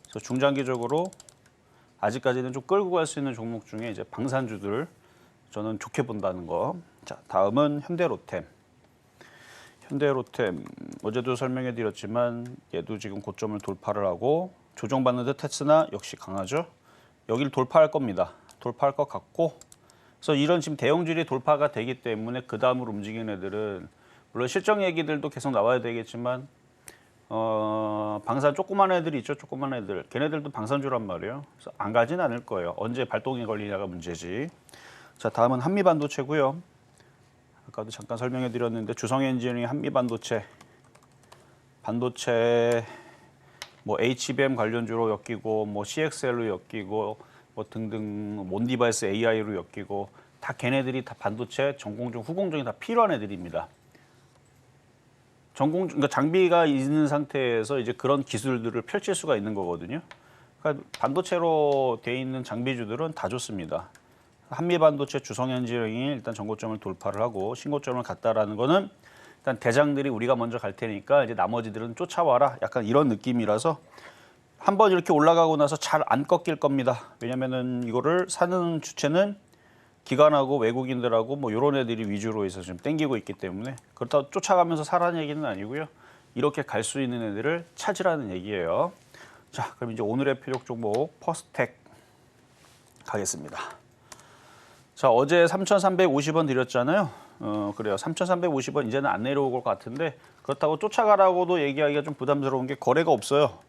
그래서 중장기적으로 아직까지는 좀 끌고 갈 수 있는 종목 중에 이제 방산주들 저는 좋게 본다는 거. 자, 다음은 현대로템. 현대로템 어제도 설명해 드렸지만 얘도 지금 고점을 돌파를 하고 조정받는 듯 했으나 역시 강하죠. 여기를 돌파할 겁니다. 돌파할 것 같고 그래서 이런 지금 대형주들이 돌파가 되기 때문에 그 다음으로 움직이는 애들은 물론 실적 얘기들도 계속 나와야 되겠지만 방산 조그만 애들이 있죠. 조그만 애들. 걔네들도 방산주란 말이에요. 그래서 안 가진 않을 거예요. 언제 발동이 걸리냐가 문제지. 자, 다음은 한미반도체고요. 아까도 잠깐 설명해 드렸는데 주성엔지닝 한미반도체 반도체 뭐 HBM 관련주로 엮이고 뭐 CXL로 엮이고 뭐 등등 몬디바이스 AI로 엮이고 다 걔네들이 다 반도체 전공정 후공정이 다 필요한 애들입니다. 그러니까 장비가 있는 상태에서 이제 그런 기술들을 펼칠 수가 있는 거거든요. 그러니까 반도체로 돼 있는 장비주들은 다 좋습니다. 한미반도체 주성현지령이 일단 전고점을 돌파를 하고 신고점을 갔다라는 거는 일단 대장들이 우리가 먼저 갈 테니까 이제 나머지들은 쫓아와라. 약간 이런 느낌이라서 한번 이렇게 올라가고 나서 잘 안 꺾일 겁니다. 왜냐면은 이거를 사는 주체는 기관하고 외국인들하고 뭐 이런 애들이 위주로 해서 지금 땡기고 있기 때문에 그렇다고 쫓아가면서 사라는 얘기는 아니고요. 이렇게 갈 수 있는 애들을 찾으라는 얘기예요. 자, 그럼 이제 오늘의 표적 종목 퍼스텍 가겠습니다. 자, 어제 3,350원 드렸잖아요. 그래요. 3,350원 이제는 안 내려올 것 같은데 그렇다고 쫓아가라고도 얘기하기가 좀 부담스러운 게 거래가 없어요.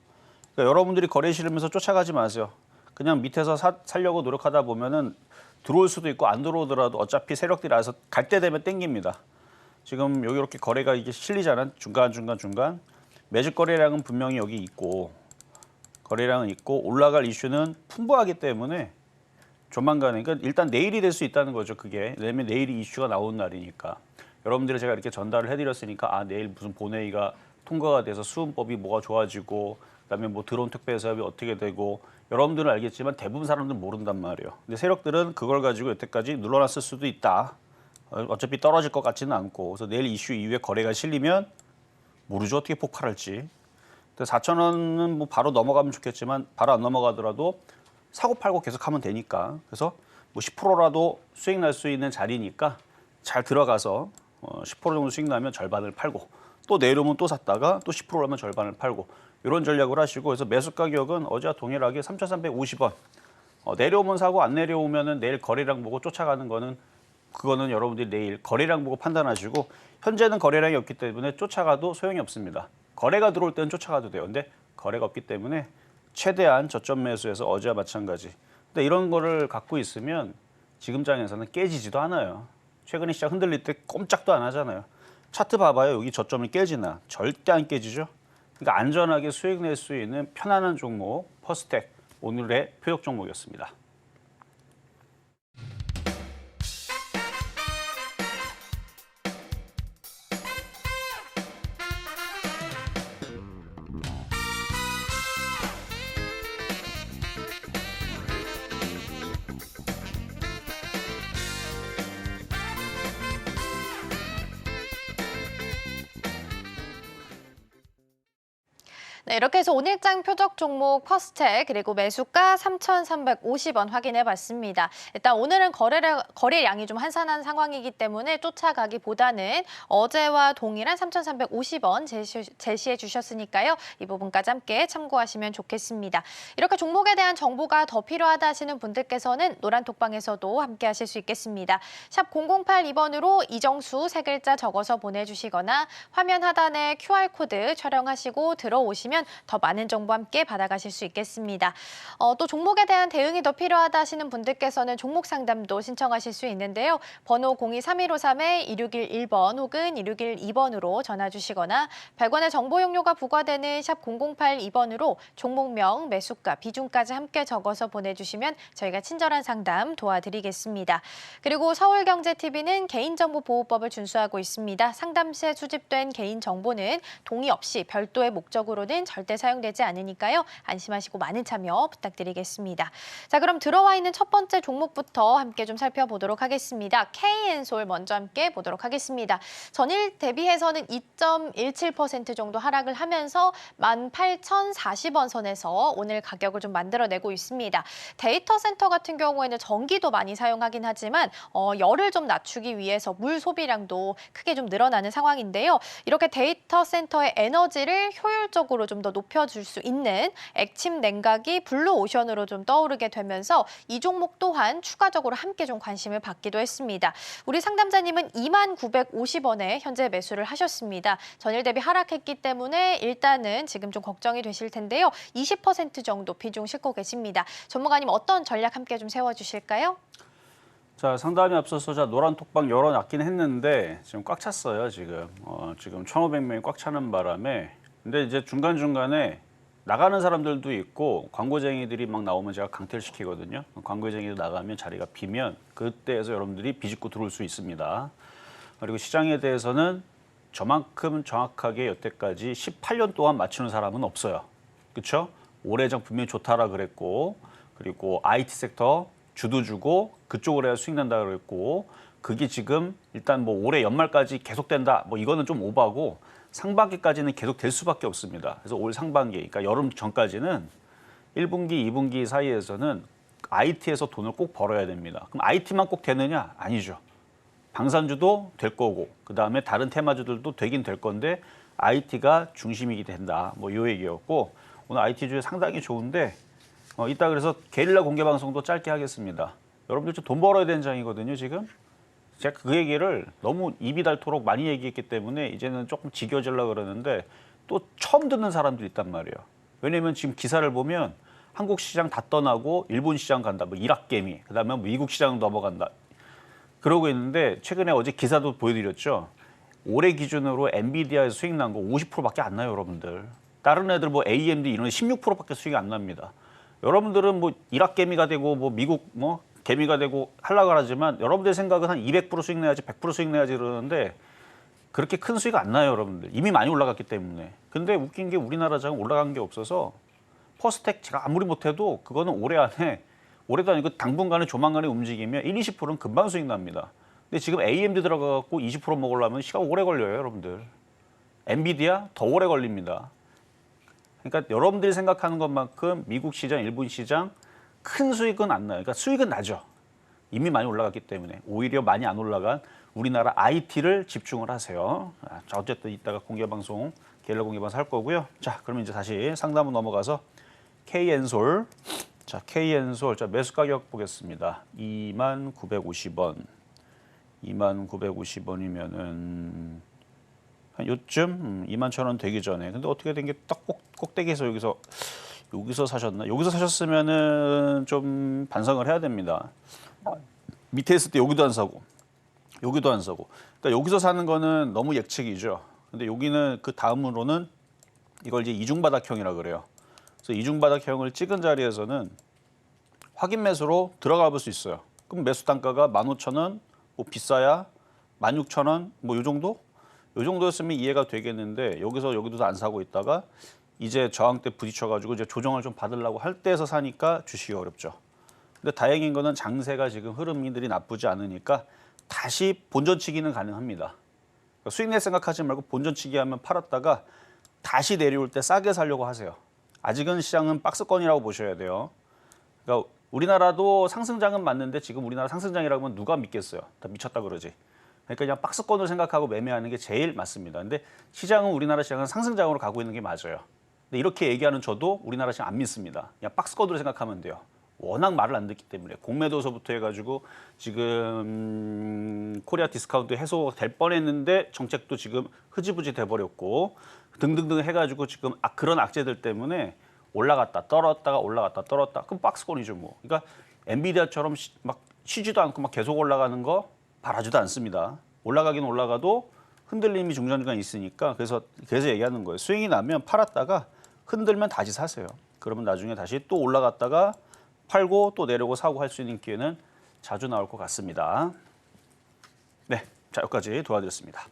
그러니까 여러분들이 거래 싫으면서 쫓아가지 마세요. 그냥 밑에서 살려고 노력하다 보면은 들어올 수도 있고 안 들어오더라도 어차피 세력들이 알아서 갈 때 되면 땡깁니다. 지금 여기 이렇게 거래가 이게 실리잖아요. 중간. 매집 거래량은 분명히 여기 있고 거래량은 있고 올라갈 이슈는 풍부하기 때문에 조만간에 그러니까 일단 내일이 될 수 있다는 거죠. 그게 왜냐면 내일이 이슈가 나오는 날이니까 여러분들이 제가 이렇게 전달을 해드렸으니까 아 내일 무슨 본회의가 통과가 돼서 수음법이 뭐가 좋아지고 그다음에 뭐 드론 특배 사업이 어떻게 되고 여러분들은 알겠지만 대부분 사람들은 모른단 말이에요. 근데 세력들은 그걸 가지고 여태까지 눌러놨을 수도 있다. 어차피 떨어질 것 같지는 않고 그래서 내일 이슈 이후에 거래가 실리면 모르죠 어떻게 폭발할지. 4,000원은 뭐 바로 넘어가면 좋겠지만 바로 안 넘어가더라도 사고 팔고 계속 하면 되니까 그래서 뭐 10%라도 수익 날 수 있는 자리니까 잘 들어가서 10% 정도 수익 나면 절반을 팔고 또 내려오면 또 샀다가 또 10%라면 절반을 팔고 이런 전략을 하시고 그래서 매수 가격은 어제와 동일하게 3,350원 내려오면 사고 안 내려오면은 내일 거래량 보고 쫓아가는 거는 그거는 여러분들이 내일 거래량 보고 판단하시고 현재는 거래량이 없기 때문에 쫓아가도 소용이 없습니다. 거래가 들어올 때는 쫓아가도 돼요. 근데 거래가 없기 때문에 최대한 저점 매수해서 어제와 마찬가지. 근데 이런 거를 갖고 있으면 지금 장에서는 깨지지도 않아요. 최근에 시장 흔들릴 때 꼼짝도 안 하잖아요. 차트 봐봐요. 여기 저점을 깨지나? 절대 안 깨지죠. 그러니까 안전하게 수익 낼 수 있는 편안한 종목 퍼스텍 오늘의 표적 종목이었습니다. 네, 이렇게 해서 오늘장 표적 종목 퍼스텍 그리고 매수가 3,350원 확인해 봤습니다. 일단 오늘은 거래량이 좀 한산한 상황이기 때문에 쫓아가기보다는 어제와 동일한 3,350원 제시해 주셨으니까요. 이 부분까지 함께 참고하시면 좋겠습니다. 이렇게 종목에 대한 정보가 더 필요하다 하시는 분들께서는 노란톡방에서도 함께 하실 수 있겠습니다. 샵 0082번으로 이정수 세 글자 적어서 보내주시거나 화면 하단에 QR코드 촬영하시고 들어오시면 더 많은 정보 함께 받아가실 수 있겠습니다. 또 종목에 대한 대응이 더 필요하다 하시는 분들께서는 종목 상담도 신청하실 수 있는데요. 번호 02-3253-2611번 혹은 2612번으로 전화 주시거나 100원의 정보 용료가 부과되는 샵 0082번으로 종목명, 매수가, 비중까지 함께 적어서 보내주시면 저희가 친절한 상담 도와드리겠습니다. 그리고 서울경제TV는 개인정보보호법을 준수하고 있습니다. 상담 시에 수집된 개인정보는 동의 없이 별도의 목적으로는 절대 사용되지 않으니까요. 안심하시고 많은 참여 부탁드리겠습니다. 자, 그럼 들어와 있는 첫 번째 종목부터 함께 좀 살펴보도록 하겠습니다. KN솔 먼저 함께 보도록 하겠습니다. 전일 대비해서는 2.17% 정도 하락을 하면서 18,040원 선에서 오늘 가격을 좀 만들어내고 있습니다. 데이터 센터 같은 경우에는 전기도 많이 사용하긴 하지만 열을 좀 낮추기 위해서 물 소비량도 크게 좀 늘어나는 상황인데요. 이렇게 데이터 센터의 에너지를 효율적으로 좀 더 높여줄 수 있는 액침 냉각이 블루오션으로 좀 떠오르게 되면서 이 종목 또한 추가적으로 함께 좀 관심을 받기도 했습니다. 우리 상담자님은 2950원에 현재 매수를 하셨습니다. 전일 대비 하락했기 때문에 일단은 지금 좀 걱정이 되실 텐데요. 20% 정도 비중 싣고 계십니다. 전문가님 어떤 전략 함께 좀 세워주실까요? 자, 상담에 앞서서 노란 톡방 열어놨긴 했는데 지금 꽉 찼어요. 지금 1,500명이 꽉 차는 바람에 근데 이제 중간중간에 나가는 사람들도 있고 광고쟁이들이 막 나오면 제가 강퇴를 시키거든요. 광고쟁이들 나가면 자리가 비면 그때에서 여러분들이 비집고 들어올 수 있습니다. 그리고 시장에 대해서는 저만큼 정확하게 여태까지 18년 동안 맞추는 사람은 없어요. 그렇죠? 올해장 분명히 좋다라 그랬고, 그리고 IT 섹터 주도 주고 그쪽으로 해야 수익 난다 그랬고, 그게 지금 일단 뭐 올해 연말까지 계속된다. 뭐 이거는 좀 오바고 상반기까지는 계속 될 수밖에 없습니다. 그래서 올 상반기, 그러니까 여름 전까지는 1분기, 2분기 사이에서는 IT에서 돈을 꼭 벌어야 됩니다. 그럼 IT만 꼭 되느냐? 아니죠. 방산주도 될 거고, 그 다음에 다른 테마주들도 되긴 될 건데 IT가 중심이게 된다. 뭐 이 얘기였고, 오늘 IT주에 상당히 좋은데 이따 그래서 게릴라 공개 방송도 짧게 하겠습니다. 여러분들 좀 돈 벌어야 되는 장이거든요, 지금. 제가 그 얘기를 너무 입이 닳도록 많이 얘기했기 때문에 이제는 조금 지겨지려고 그러는데 또 처음 듣는 사람들이 있단 말이에요. 왜냐면 지금 기사를 보면 한국 시장 다 떠나고 일본 시장 간다, 뭐 이락개미, 그 다음에 미국 시장 넘어간다. 그러고 있는데 최근에 어제 기사도 보여드렸죠. 올해 기준으로 엔비디아에서 수익 난 거 50%밖에 안 나요, 여러분들. 다른 애들 뭐 AMD 이런 16%밖에 수익이 안 납니다. 여러분들은 뭐 이락개미가 되고 뭐 미국 뭐 개미가 되고 하려고 하지만 여러분들 생각은 한 200% 수익 내야지 100% 수익 내야지 그러는데 그렇게 큰 수익 안 나요, 여러분들. 이미 많이 올라갔기 때문에. 근데 웃긴 게 우리나라 장은 올라간 게 없어서 퍼스텍 제가 아무리 못해도 그거는 올해 안에 올해도 아니고 당분간에 조만간에 움직이면 1, 20%는 금방 수익 납니다. 근데 지금 AMD 들어가갖고 20% 먹으려면 시간 오래 걸려요, 여러분들. 엔비디아 더 오래 걸립니다. 그러니까 여러분들이 생각하는 것만큼 미국 시장, 일본 시장 큰 수익은 안 나요. 그러니까 수익은 나죠. 이미 많이 올라갔기 때문에. 오히려 많이 안 올라간 우리나라 IT를 집중을 하세요. 자, 어쨌든 이따가 공개방송, 게릴라 공개방송 할 거고요. 자, 그러면 이제 다시 상담으로 넘어가서 K엔솔. 자, K엔솔. 자, 매수 가격 보겠습니다. 2950원. 2950원이면은 한 요쯤 21,000원 되기 전에. 근데 어떻게 된 게 딱 꼭대기에서 여기서 사셨나? 여기서 사셨으면은 좀 반성을 해야 됩니다. 밑에 있을 때 여기도 안 사고, 여기도 안 사고. 그러니까 여기서 사는 거는 너무 예측이죠. 근데 여기는 그 다음으로는 이걸 이제 이중바닥형이라 그래요. 그래서 이중바닥형을 찍은 자리에서는 확인 매수로 들어가 볼 수 있어요. 그럼 매수 단가가 15,000원, 뭐 비싸야 16,000원, 뭐 요 정도? 요 정도였으면 이해가 되겠는데 여기서 여기도 안 사고 있다가 이제 저항 때 부딪혀가지고 이제 조정을 좀 받으려고 할 때에서 사니까 주식이 어렵죠. 근데 다행인 거는 장세가 지금 흐름들이 나쁘지 않으니까 다시 본전치기는 가능합니다. 그러니까 수익 낼 생각하지 말고 본전치기 하면 팔았다가 다시 내려올 때 싸게 사려고 하세요. 아직은 시장은 박스권이라고 보셔야 돼요. 그러니까 우리나라도 상승장은 맞는데 지금 우리나라 상승장이라고 하면 누가 믿겠어요? 다 미쳤다 그러지. 그러니까 그냥 박스권을 생각하고 매매하는 게 제일 맞습니다. 근데 시장은 우리나라 시장은 상승장으로 가고 있는 게 맞아요. 근데 이렇게 얘기하는 저도 우리나라 시장 안 믿습니다. 그냥 박스권으로 생각하면 돼요. 워낙 말을 안 듣기 때문에 공매도서부터 해가지고 지금 코리아 디스카운트 해소될 뻔했는데 정책도 지금 흐지부지 돼버렸고 등등등 해가지고 지금 그런 악재들 때문에 올라갔다 떨어졌다가 올라갔다 떨어졌다 그럼 박스권이죠 뭐. 그러니까 엔비디아처럼 막 쉬지도 않고 막 계속 올라가는 거 바라지도 않습니다. 올라가긴 올라가도 흔들림이 중간중간 있으니까 그래서 얘기하는 거예요. 스윙이 나면 팔았다가 흔들면 다시 사세요. 그러면 나중에 다시 또 올라갔다가 팔고 또 내려오고 사고 할 수 있는 기회는 자주 나올 것 같습니다. 네, 자 여기까지 도와드렸습니다.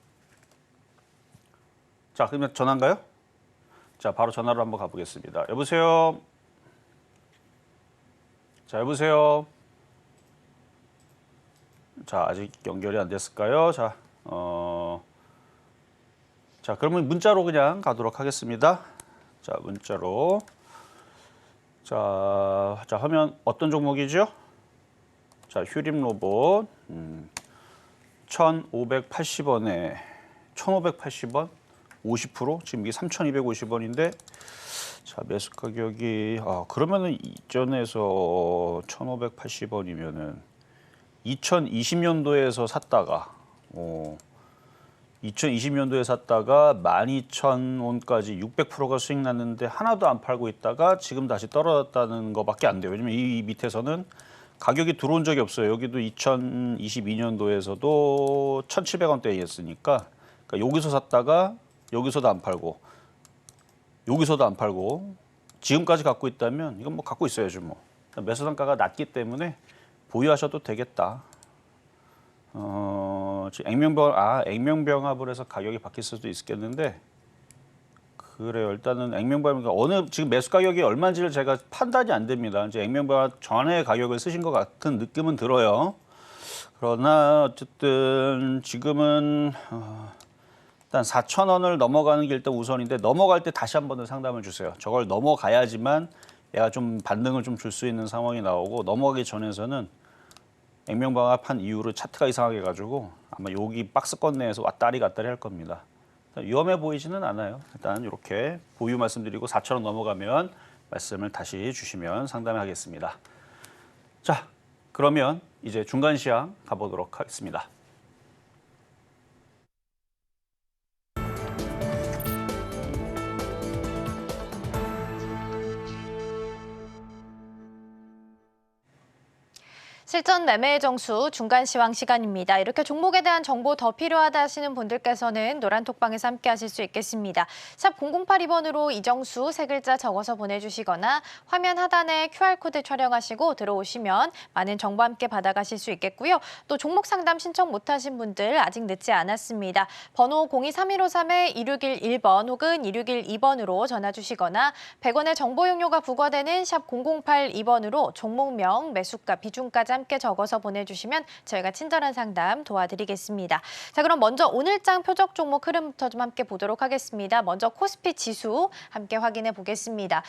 자, 그러면 전화인가요? 자, 바로 전화로 한번 가보겠습니다. 여보세요? 자, 여보세요? 자, 아직 연결이 안 됐을까요? 자, 자, 그러면 문자로 그냥 가도록 하겠습니다. 자, 문자로. 자, 화면 어떤 종목이죠? 자, 휴림 로봇 1,580원에 1,580원 50% 지금 이게 3,250원인데 자, 매수 가격이 그러면은 이전에서 1,580원이면은 2020년도에서 샀다가 2020년도에 샀다가 12,000원까지 600%가 수익 났는데 하나도 안 팔고 있다가 지금 다시 떨어졌다는 거밖에 안 돼요. 왜냐면 이 밑에서는 가격이 들어온 적이 없어요. 여기도 2022년도에서도 1,700원대였으니까 그러니까 여기서 샀다가 여기서도 안 팔고 여기서도 안 팔고 지금까지 갖고 있다면 이건 뭐 갖고 있어야죠 뭐. 매수 단가가 낮기 때문에 보유하셔도 되겠다. 지금 액면병합을 해서 가격이 바뀔 수도 있겠는데 그래요. 일단은 액면병합 지금 매수 가격이 얼마인지를 제가 판단이 안 됩니다. 이제 액면병합 전에 가격을 쓰신 것 같은 느낌은 들어요. 그러나 어쨌든 지금은 일단 4,000원을 넘어가는 게 일단 우선인데 넘어갈 때 다시 한 번 더 상담을 주세요. 저걸 넘어가야지만 얘가 좀 반등을 좀 줄 수 있는 상황이 나오고 넘어가기 전에서는 액면방합한 이후로 차트가 이상하게 가지고 아마 여기 박스권 내에서 왔다리 갔다리 할 겁니다. 위험해 보이지는 않아요. 일단 이렇게 보유 말씀드리고 4,000원 넘어가면 말씀을 다시 주시면 상담하겠습니다. 자, 그러면 이제 중간 시황 가보도록 하겠습니다. 실전 매매의 정수 중간 시황 시간입니다. 이렇게 종목에 대한 정보 더 필요하다 하시는 분들께서는 노란톡방에서 함께 하실 수 있겠습니다. 샵 0082번으로 이정수 세 글자 적어서 보내주시거나 화면 하단에 QR코드 촬영하시고 들어오시면 많은 정보 함께 받아가실 수 있겠고요. 또 종목 상담 신청 못하신 분들 아직 늦지 않았습니다. 번호 023153-2611번 혹은 2612번으로 전화 주시거나 100원의 정보 용료가 부과되는 샵 0082번으로 종목명, 매수가, 비중까지 함께 적어서 보내주시면 저희가 친절한 상담 도와드리겠습니다. 자, 그럼 먼저 오늘장 표적 종목 흐름부터 좀 함께 보도록 하겠습니다. 먼저 코스피 지수 함께 확인해 보겠습니다.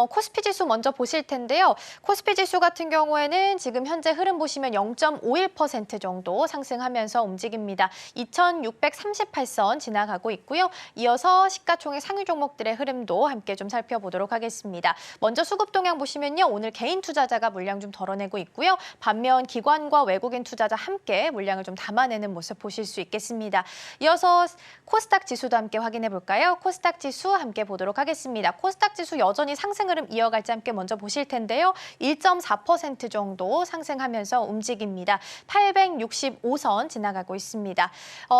코스피 지수 먼저 보실 텐데요. 코스피 지수 같은 경우에는 지금 현재 흐름 보시면 0.51% 정도 상승하면서 움직입니다. 2,638선 지나가고 있고요. 이어서 시가총액 상위 종목들의 흐름도 함께 좀 살펴보도록 하겠습니다. 먼저 수급 동향 보시면요. 오늘 개인 투자자가 물량 좀 덜어내고 있고요. 반면 기관과 외국인 투자자 함께 물량을 좀 담아내는 모습 보실 수 있겠습니다. 이어서 코스닥 지수도 함께 확인해 볼까요? 코스닥 지수 함께 보도록 하겠습니다. 코스닥 지수 여전히 상승 흐름 이어갈지 함께 먼저 보실 텐데요. 1.4% 정도 상승하면서 움직입니다. 865선 지나가고 있습니다.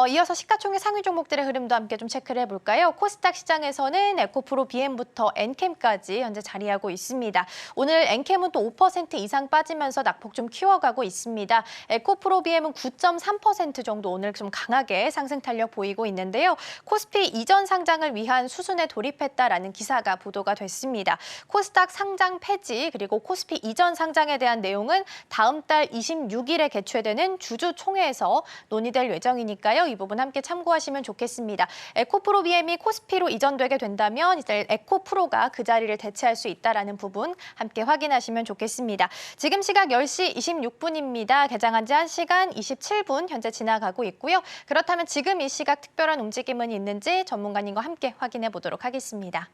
이어서 시가총액 상위 종목들의 흐름도 함께 좀 체크를 해볼까요? 코스닥 시장에서는 에코프로 BM부터 엔캠까지 현재 자리하고 있습니다. 오늘 엔캠은 또 5% 이상 빠지면서 낙폭 좀 키워가고 있습니다. 에코프로 BM은 9.3% 정도 오늘 좀 강하게 상승 탄력 보이고 있는데요. 코스피 이전 상장을 위한 수순에 돌입했다라는 기사가 보도가 됐습니다. 코스닥 상장 폐지 그리고 코스피 이전 상장에 대한 내용은 다음 달 26일에 개최되는 주주총회에서 논의될 예정이니까요. 이 부분 함께 참고하시면 좋겠습니다. 에코프로 BM이 코스피로 이전되게 된다면 이제 에코프로가 그 자리를 대체할 수 있다라는 부분 함께 확인하시면 좋겠습니다. 지금 시각 10시 26분입니다. 개장한 지 1시간 27분 현재 지나가고 있고요. 그렇다면 지금 이 시각 특별한 움직임은 있는지 전문가님과 함께 확인해 보도록 하겠습니다.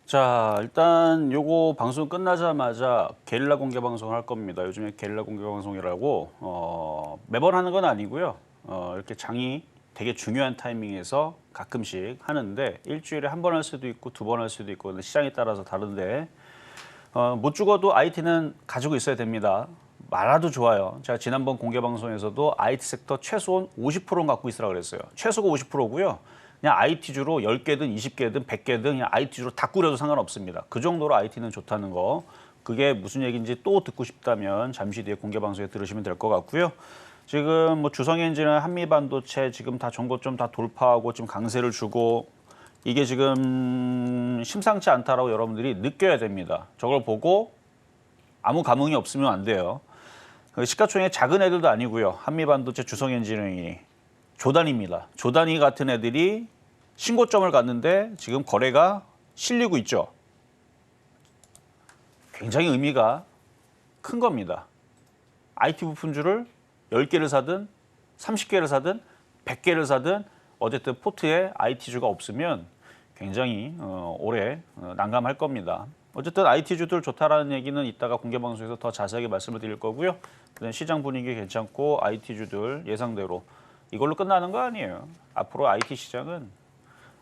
자, 일단 요거 방송 끝나자마자 게릴라 공개 방송을 할 겁니다. 요즘에 게릴라 공개 방송이라고 매번 하는 건 아니고요. 이렇게 장이 되게 중요한 타이밍에서 가끔씩 하는데 일주일에 한 번 할 수도 있고 두 번 할 수도 있고 시장에 따라서 다른데 못 죽어도 IT는 가지고 있어야 됩니다. 많아도 좋아요. 제가 지난번 공개 방송에서도 IT 섹터 최소한 50%는 갖고 있으라 그랬어요. 최소가 50%고요. 그냥 IT주로 10개든 20개든 100개든 그냥 IT주로 다 꾸려도 상관없습니다. 그 정도로 IT는 좋다는 거. 그게 무슨 얘기인지 또 듣고 싶다면 잠시 뒤에 공개 방송에 들으시면 될 것 같고요. 지금 뭐 주성엔진이나 한미반도체 지금 다 전고점 다 돌파하고 지금 강세를 주고 이게 지금 심상치 않다라고 여러분들이 느껴야 됩니다. 저걸 보고 아무 감흥이 없으면 안 돼요. 시가총액 작은 애들도 아니고요. 한미반도체, 주성엔지니어링이 조단위입니다. 조단위 같은 애들이 신고점을 갔는데 지금 거래가 실리고 있죠. 굉장히 의미가 큰 겁니다. IT 부품주를 10개를 사든 30개를 사든 100개를 사든 어쨌든 포트에 IT주가 없으면 굉장히 오래 난감할 겁니다. 어쨌든 IT주들 좋다라는 얘기는 이따가 공개방송에서 더 자세하게 말씀을 드릴 거고요. 시장 분위기 괜찮고 IT주들 예상대로 이걸로 끝나는 거 아니에요. 앞으로 IT 시장은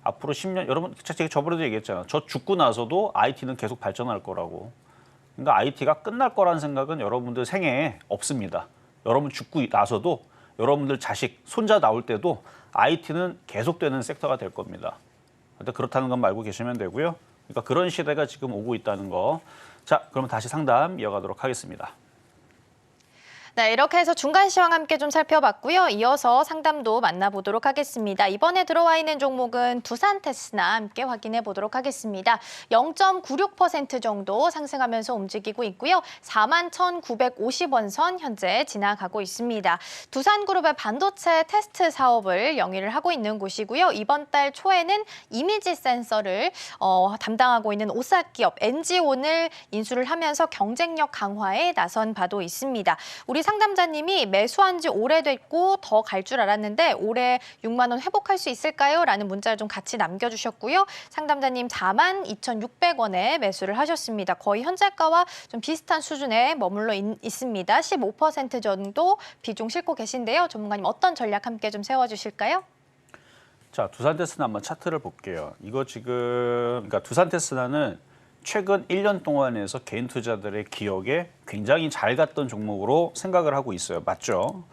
앞으로 10년, 여러분 제가 저번에도 얘기했잖아요. 저 죽고 나서도 IT는 계속 발전할 거라고. 그러니까 IT가 끝날 거라는 생각은 여러분들 생애에 없습니다. 여러분 죽고 나서도 여러분들 자식, 손자 나올 때도 IT는 계속되는 섹터가 될 겁니다. 일단 그렇다는 것만 알고 계시면 되고요. 그러니까 그런 시대가 지금 오고 있다는 거. 자, 그러면 다시 상담 이어가도록 하겠습니다. 네, 이렇게 해서 중간 시황 함께 좀 살펴봤고요. 이어서 상담도 만나보도록 하겠습니다. 이번에 들어와 있는 종목은 두산 테스나 함께 확인해 보도록 하겠습니다. 0.96% 정도 상승하면서 움직이고 있고요. 41,950원 선 현재 지나가고 있습니다. 두산그룹의 반도체 테스트 사업을 영위를 하고 있는 곳이고요. 이번 달 초에는 이미지 센서를 담당하고 있는 오사 기업 NG온을 인수를 하면서 경쟁력 강화에 나선 바도 있습니다. 우리 상담자님이 매수한 지 오래됐고 더 갈 줄 알았는데 올해 6만 원 회복할 수 있을까요? 라는 문자를 좀 같이 남겨주셨고요. 상담자님 42,600원에 매수를 하셨습니다. 거의 현재가와 좀 비슷한 수준에 머물러 있습니다. 15% 정도 비중 싣고 계신데요. 전문가님 어떤 전략 함께 좀 세워주실까요? 자, 두산 테스나 한번 차트를 볼게요. 이거 지금 그러니까 두산 테스나는 최근 1년 동안에서 개인 투자들의 기억에 굉장히 잘 갔던 종목으로 생각을 하고 있어요. 맞죠?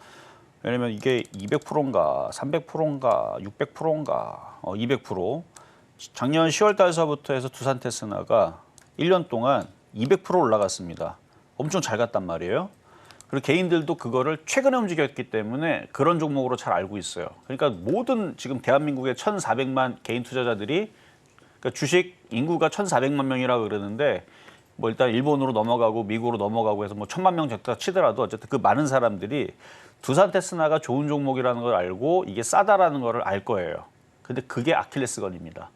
왜냐면 이게 200%인가 300%인가 600%인가 200%. 작년 10월 달서부터 해서 두산 테스나가 1년 동안 200% 올라갔습니다. 엄청 잘 갔단 말이에요. 그리고 개인들도 그거를 최근에 움직였기 때문에 그런 종목으로 잘 알고 있어요. 그러니까 모든 지금 대한민국의 1,400만 개인 투자자들이 그러니까 주식 인구가 1,400만 명이라고 그러는데 뭐 일단 일본으로 넘어가고 미국으로 넘어가고 해서 뭐 1,000만 명 됐다 치더라도 어쨌든 그 많은 사람들이 두산 테스나가 좋은 종목이라는 걸 알고 이게 싸다라는 걸 알 거예요. 근데 그게 아킬레스건입니다.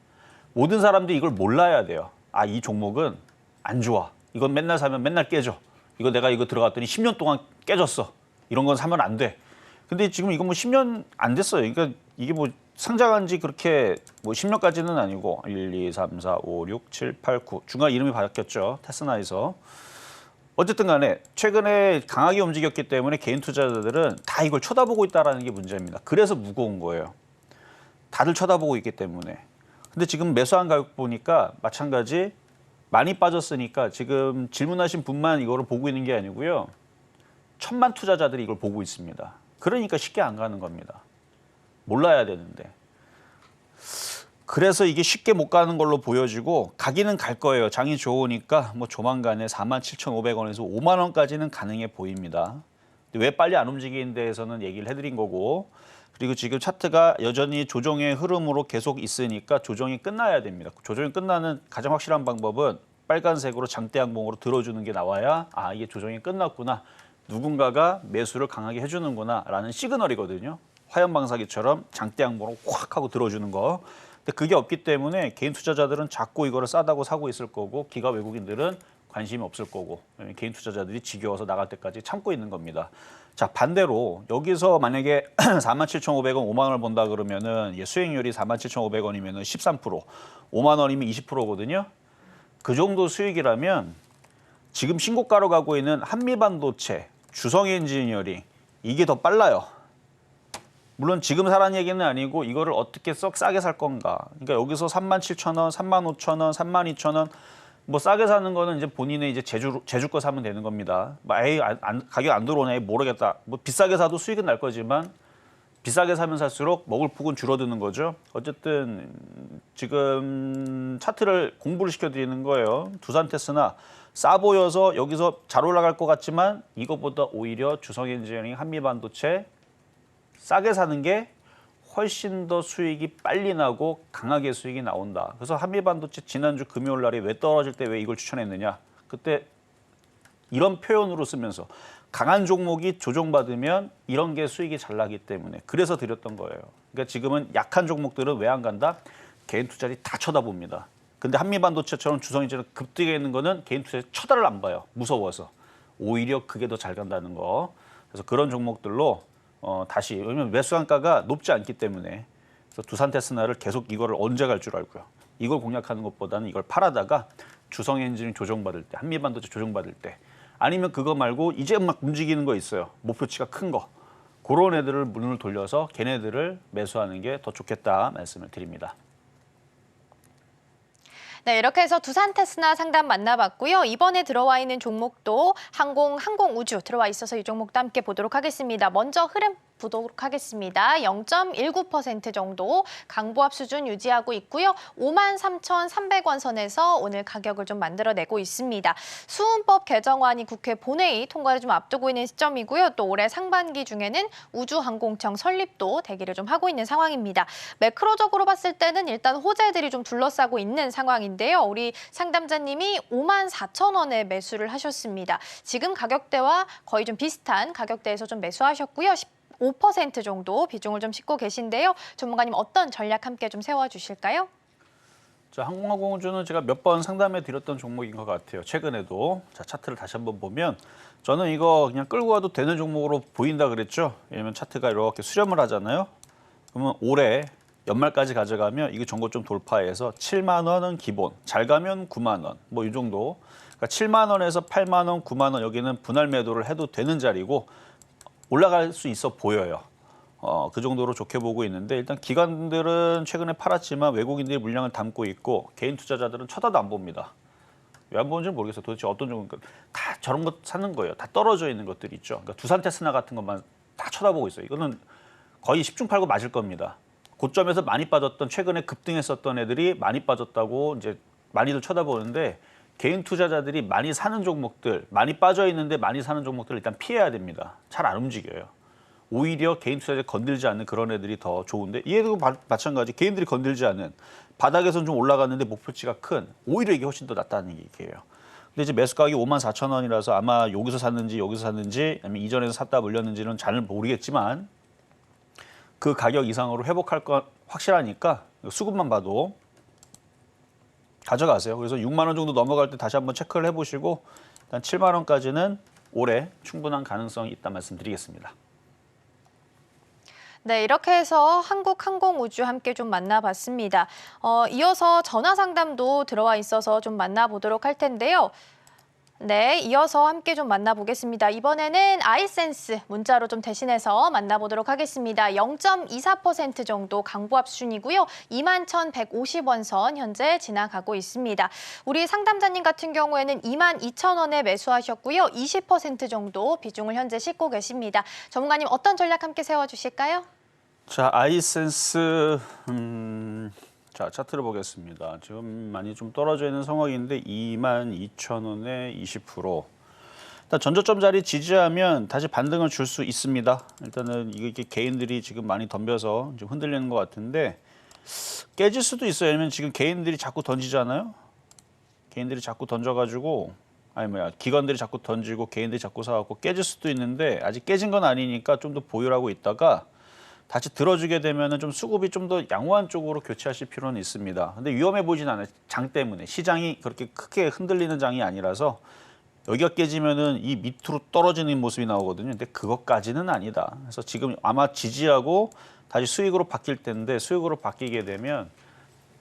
모든 사람들이 이걸 몰라야 돼요. 아, 이 종목은 안 좋아. 이건 맨날 사면 맨날 깨져. 이거 내가 이거 들어갔더니 10년 동안 깨졌어. 이런 건 사면 안 돼. 근데 지금 이거 뭐 10년 안 됐어요. 그러니까 이게 뭐 상장한 지 그렇게 뭐 10년까지는 아니고 1, 2, 3, 4, 5, 6, 7, 8, 9 중간 이름이 바뀌었죠. 테스나에서. 어쨌든 간에 최근에 강하게 움직였기 때문에 개인 투자자들은 다 이걸 쳐다보고 있다는 게 문제입니다. 그래서 무거운 거예요. 다들 쳐다보고 있기 때문에. 근데 지금 매수한 가격 보니까 마찬가지 많이 빠졌으니까 지금 질문하신 분만 이거를 보고 있는 게 아니고요. 1,000만 투자자들이 이걸 보고 있습니다. 그러니까 쉽게 안 가는 겁니다. 몰라야 되는데. 그래서 이게 쉽게 못 가는 걸로 보여지고 가기는 갈 거예요. 장이 좋으니까 뭐 조만간에 47,500원에서 5만 원까지는 가능해 보입니다. 근데 왜 빨리 안 움직이는 데에서는 얘기를 해드린 거고 그리고 지금 차트가 여전히 조정의 흐름으로 계속 있으니까 조정이 끝나야 됩니다. 조정이 끝나는 가장 확실한 방법은 빨간색으로 장대 양봉으로 들어주는 게 나와야 아 이게 조정이 끝났구나. 누군가가 매수를 강하게 해주는구나 라는 시그널이거든요. 화염방사기처럼 장대 양봉으로 확 하고 들어주는 거. 근데 그게 없기 때문에 개인 투자자들은 자꾸 이거를 싸다고 사고 있을 거고 기가 외국인들은 관심이 없을 거고 개인 투자자들이 지겨워서 나갈 때까지 참고 있는 겁니다. 자 반대로 여기서 만약에 47,500원 5만 원을 본다 그러면은 수익률이 47,500원이면은 13% 5만 원이면 20%거든요. 그 정도 수익이라면 지금 신고가로 가고 있는 한미반도체, 주성엔지니어링 이게 더 빨라요. 물론 지금 사라는 얘기는 아니고 이거를 어떻게 썩 싸게 살 건가. 그러니까 여기서 37,000원, 35,000원, 32,000원 뭐 싸게 사는 거는 이제 본인의 이제 제주 거 사면 되는 겁니다. 에이, 가격 안 들어오네 모르겠다. 뭐 비싸게 사도 수익은 날 거지만 비싸게 사면 살수록 먹을 폭은 줄어드는 거죠. 어쨌든 지금 차트를 공부를 시켜드리는 거예요. 두산 테스나 싸 보여서 여기서 잘 올라갈 것 같지만 이것보다 오히려 주성엔지니어링, 한미반도체 싸게 사는 게 훨씬 더 수익이 빨리 나고 강하게 수익이 나온다. 그래서 한미반도체 지난주 금요일 날에 왜 떨어질 때 왜 이걸 추천했느냐. 그때 이런 표현으로 쓰면서 강한 종목이 조정받으면 이런 게 수익이 잘 나기 때문에 그래서 드렸던 거예요. 그러니까 지금은 약한 종목들은 왜 안 간다? 개인 투자들이 다 쳐다봅니다. 근데 한미반도체처럼 주성이처럼 급등해 있는 거는 개인 투자자 쳐다를 안 봐요. 무서워서. 오히려 그게 더 잘 간다는 거. 그래서 그런 종목들로 다시 왜냐면 매수한가가 높지 않기 때문에 그래서 두산 테스나를 계속 이거를 언제 갈 줄 알고요. 이걸 공략하는 것보다는 이걸 팔아다가 주성엔진이 조정받을 때, 한미반도체 조정받을 때 아니면 그거 말고 이제 막 움직이는 거 있어요. 목표치가 큰 거. 그런 애들을 문을 돌려서 걔네들을 매수하는 게 더 좋겠다 말씀을 드립니다. 네, 이렇게 해서 두산 테스나 상담 만나봤고요. 이번에 들어와 있는 종목도 항공, 우주 들어와 있어서 이 종목도 함께 보도록 하겠습니다. 먼저 흐름 보도록 하겠습니다. 0.19% 정도 강보합 수준 유지하고 있고요. 53,300원 선에서 오늘 가격을 좀 만들어내고 있습니다. 수은법 개정안이 국회 본회의 통과를 좀 앞두고 있는 시점이고요. 또 올해 상반기 중에는 우주항공청 설립도 대기를 좀 하고 있는 상황입니다. 매크로적으로 봤을 때는 일단 호재들이 좀 둘러싸고 있는 상황인데요. 우리 상담자님이 54,000원에 매수를 하셨습니다. 지금 가격대와 거의 좀 비슷한 가격대에서 좀 매수하셨고요. 5% 정도 비중을 좀 싣고 계신데요. 전문가님 어떤 전략 함께 좀 세워주실까요? 자, 항공우주는 제가 몇 번 상담해 드렸던 종목인 것 같아요. 최근에도. 자, 차트를 다시 한번 보면 저는 이거 그냥 끌고 가도 되는 종목으로 보인다 그랬죠. 왜냐면 차트가 이렇게 수렴을 하잖아요. 그러면 올해 연말까지 가져가면 이거 전고점 돌파해서 7만 원은 기본, 잘 가면 9만 원, 뭐 이 정도. 그러니까 7만 원에서 8만 원, 9만 원 여기는 분할 매도를 해도 되는 자리고 올라갈 수 있어 보여요. 그 정도로 좋게 보고 있는데 일단 기관들은 최근에 팔았지만 외국인들이 물량을 담고 있고 개인 투자자들은 쳐다도 안 봅니다. 왜 안 보는지 모르겠어요. 도대체 어떤 종목 다 저런 것 사는 거예요. 다 떨어져 있는 것들이 있죠. 그러니까 두산 테스나 같은 것만 다 쳐다보고 있어요. 이거는 거의 10중 8구 맞을 겁니다. 고점에서 많이 빠졌던 최근에 급등했었던 애들이 많이 빠졌다고 이제 많이들 쳐다보는데 개인 투자자들이 많이 사는 종목들, 많이 빠져 있는데 많이 사는 종목들을 일단 피해야 됩니다. 잘 안 움직여요. 오히려 개인 투자자 건들지 않는 그런 애들이 더 좋은데 얘도 마찬가지 개인들이 건들지 않는 바닥에서는 좀 올라갔는데 목표치가 큰 오히려 이게 훨씬 더 낫다는 얘기예요. 근데 이제 매수 가격이 54,000원이라서 아마 여기서 샀는지 아니면 이전에서 샀다 물렸는지는 잘 모르겠지만 그 가격 이상으로 회복할 건 확실하니까 수급만 봐도 가져가세요. 그래서 6만 원 정도 넘어갈 때 다시 한번 체크를 해보시고 일단 7만 원까지는 올해 충분한 가능성이 있다 말씀드리겠습니다. 네, 이렇게 해서 한국항공우주 함께 좀 만나봤습니다. 이어서 전화 상담도 들어와 있어서 좀 만나보도록 할 텐데요. 네, 이어서 함께 좀 만나보겠습니다. 이번에는 아이센스 문자로 좀 대신해서 만나보도록 하겠습니다. 0.24% 정도 강보합 수준이고요. 21,150원 선 현재 지나가고 있습니다. 우리 상담자님 같은 경우에는 22,000원에 매수하셨고요. 20% 정도 비중을 현재 싣고 계십니다. 전문가님 어떤 전략 함께 세워주실까요? 자, 아이센스 자, 차트를 보겠습니다. 지금 많이 좀 떨어져 있는 상황인데 22,000원에 20%. 일단 전저점 자리 지지하면 다시 반등을 줄 수 있습니다. 일단은 이게 개인들이 지금 많이 덤벼서 좀 흔들리는 것 같은데 깨질 수도 있어요. 왜냐면 지금 개인들이 자꾸 던지잖아요. 개인들이 자꾸 던져가지고 기관들이 자꾸 던지고 개인들이 자꾸 사갖고 깨질 수도 있는데 아직 깨진 건 아니니까 좀 더 보유하고 있다가 다시 들어주게 되면은 좀 수급이 좀 더 양호한 쪽으로 교체하실 필요는 있습니다. 근데 위험해 보진 않아요. 장 때문에 시장이 그렇게 크게 흔들리는 장이 아니라서 여기가 깨지면은 이 밑으로 떨어지는 모습이 나오거든요. 근데 그것까지는 아니다. 그래서 지금 아마 지지하고 다시 수익으로 바뀔 텐데 수익으로 바뀌게 되면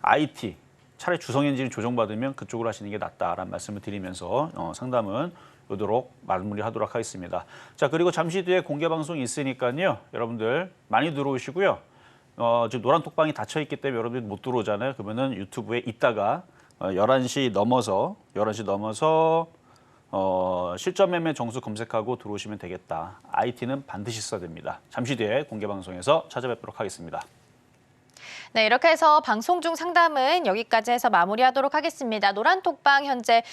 IT 차라리 주성 엔진이 조정받으면 그쪽으로 하시는 게 낫다라는 말씀을 드리면서 상담은 요도록 마무리하도록 하겠습니다. 자, 그리고 잠시 뒤에 공개 방송이 있으니까요. 여러분들 많이 들어오시고요. 지금 노란 톡방이 닫혀 있기 때문에 여러분들 못 들어오잖아요. 그러면은 유튜브에 있다가 11시 넘어서 실전 매매 정수 검색하고 들어오시면 되겠다. IT는 반드시 써야 됩니다. 잠시 뒤에 공개 방송에서 찾아뵙도록 하겠습니다. 네, 이렇게 해서 방송 중 상담은 여기까지 해서 마무리하도록 하겠습니다. 노란톡방 현재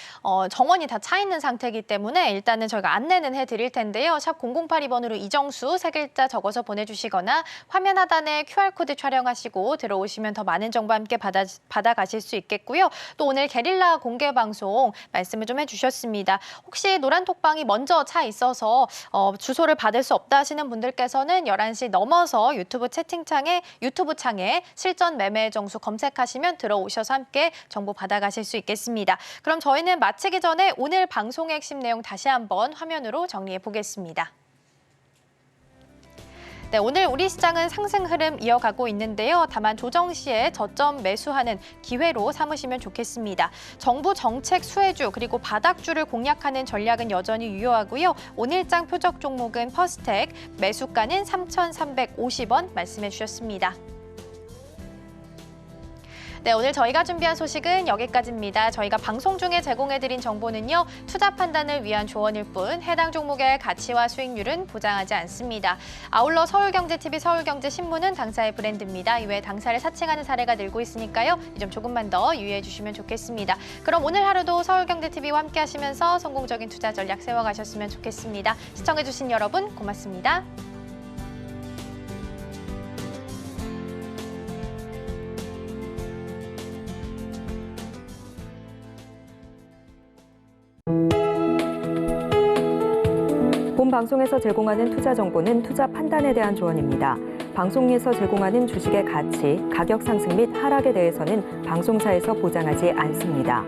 정원이 다 차 있는 상태이기 때문에 일단은 저희가 안내는 해드릴 텐데요. 샵 0082번으로 이정수 세 글자 적어서 보내주시거나 화면 하단에 QR코드 촬영하시고 들어오시면 더 많은 정보 함께 받아가실 수 있겠고요. 또 오늘 게릴라 공개 방송 말씀을 좀 해주셨습니다. 혹시 노란톡방이 먼저 차 있어서 주소를 받을 수 없다 하시는 분들께서는 11시 넘어서 유튜브 창에 실전 매매 정수 검색하시면 들어오셔서 함께 정보 받아가실 수 있겠습니다. 그럼 저희는 마치기 전에 오늘 방송의 핵심 내용 다시 한번 화면으로 정리해 보겠습니다. 네, 오늘 우리 시장은 상승 흐름 이어가고 있는데요. 다만 조정 시에 저점 매수하는 기회로 삼으시면 좋겠습니다. 정부 정책 수혜주 그리고 바닥주를 공략하는 전략은 여전히 유효하고요. 오늘장 표적 종목은 퍼스텍, 매수가는 3,350원 말씀해 주셨습니다. 네, 오늘 저희가 준비한 소식은 여기까지입니다. 저희가 방송 중에 제공해드린 정보는요, 투자 판단을 위한 조언일 뿐 해당 종목의 가치와 수익률은 보장하지 않습니다. 아울러 서울경제TV, 서울경제신문은 당사의 브랜드입니다. 이외에 당사를 사칭하는 사례가 늘고 있으니까요. 이 점 조금만 더 유의해 주시면 좋겠습니다. 그럼 오늘 하루도 서울경제TV와 함께 하시면서 성공적인 투자 전략 세워가셨으면 좋겠습니다. 시청해주신 여러분 고맙습니다. 본 방송에서 제공하는 투자 정보는 투자 판단에 대한 조언입니다. 방송에서 제공하는 주식의 가치, 가격 상승 및 하락에 대해서는 방송사에서 보장하지 않습니다.